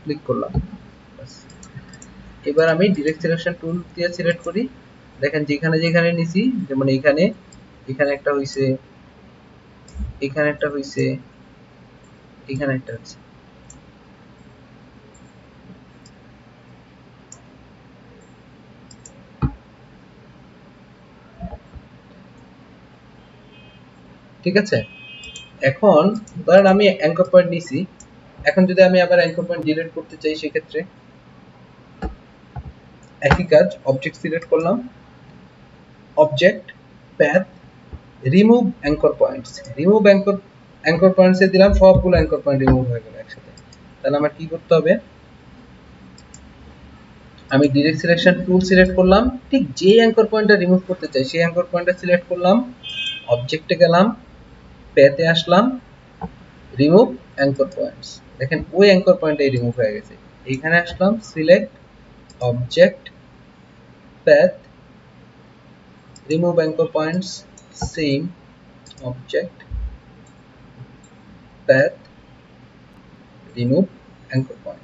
ক্লিক করলাম। এবার আমি ডিরেক্ট সিলেকশন টুল দিয়ে সিলেক্ট করি। দেখেন যেখানে যেখানে নিছি, যেমন এখানে এখানে একটা হইছে, এখানে একটা হইছে, এখানে একটা হইছে। ঠিক আছে, এখন ধরেন আমি অ্যাঙ্কর পয়েন্ট নিছি, এখন যদি আমি আবার অ্যাঙ্কর পয়েন্ট ডিলিট করতে চাই সেক্ষেত্রে একই কাজ, অবজেক্ট সিলেক্ট করলাম, object path remove anchor points, remove anchor পয়েন্টসে দিলাম, সবগুলো অ্যাঙ্কর পয়েন্ট রিমুভ হয়ে গেল একসাথে। তাহলে আমার কি করতে হবে, আমি ডিরেক্ট সিলেকশন টুল সিলেক্ট করলাম, ঠিক যে অ্যাঙ্কর পয়েন্টটা রিমুভ করতে চাই সেই অ্যাঙ্কর পয়েন্টটা সিলেক্ট করলাম, অবজেক্টে গেলাম, প্যাথে আসলাম, রিমুভ অ্যাঙ্কর পয়েন্টস, দেখেন ওই অ্যাঙ্কর পয়েন্টটাই রিমুভ হয়ে গেছে। এইখানে আসলাম, select object path remove anchor points, same object path remove anchor point।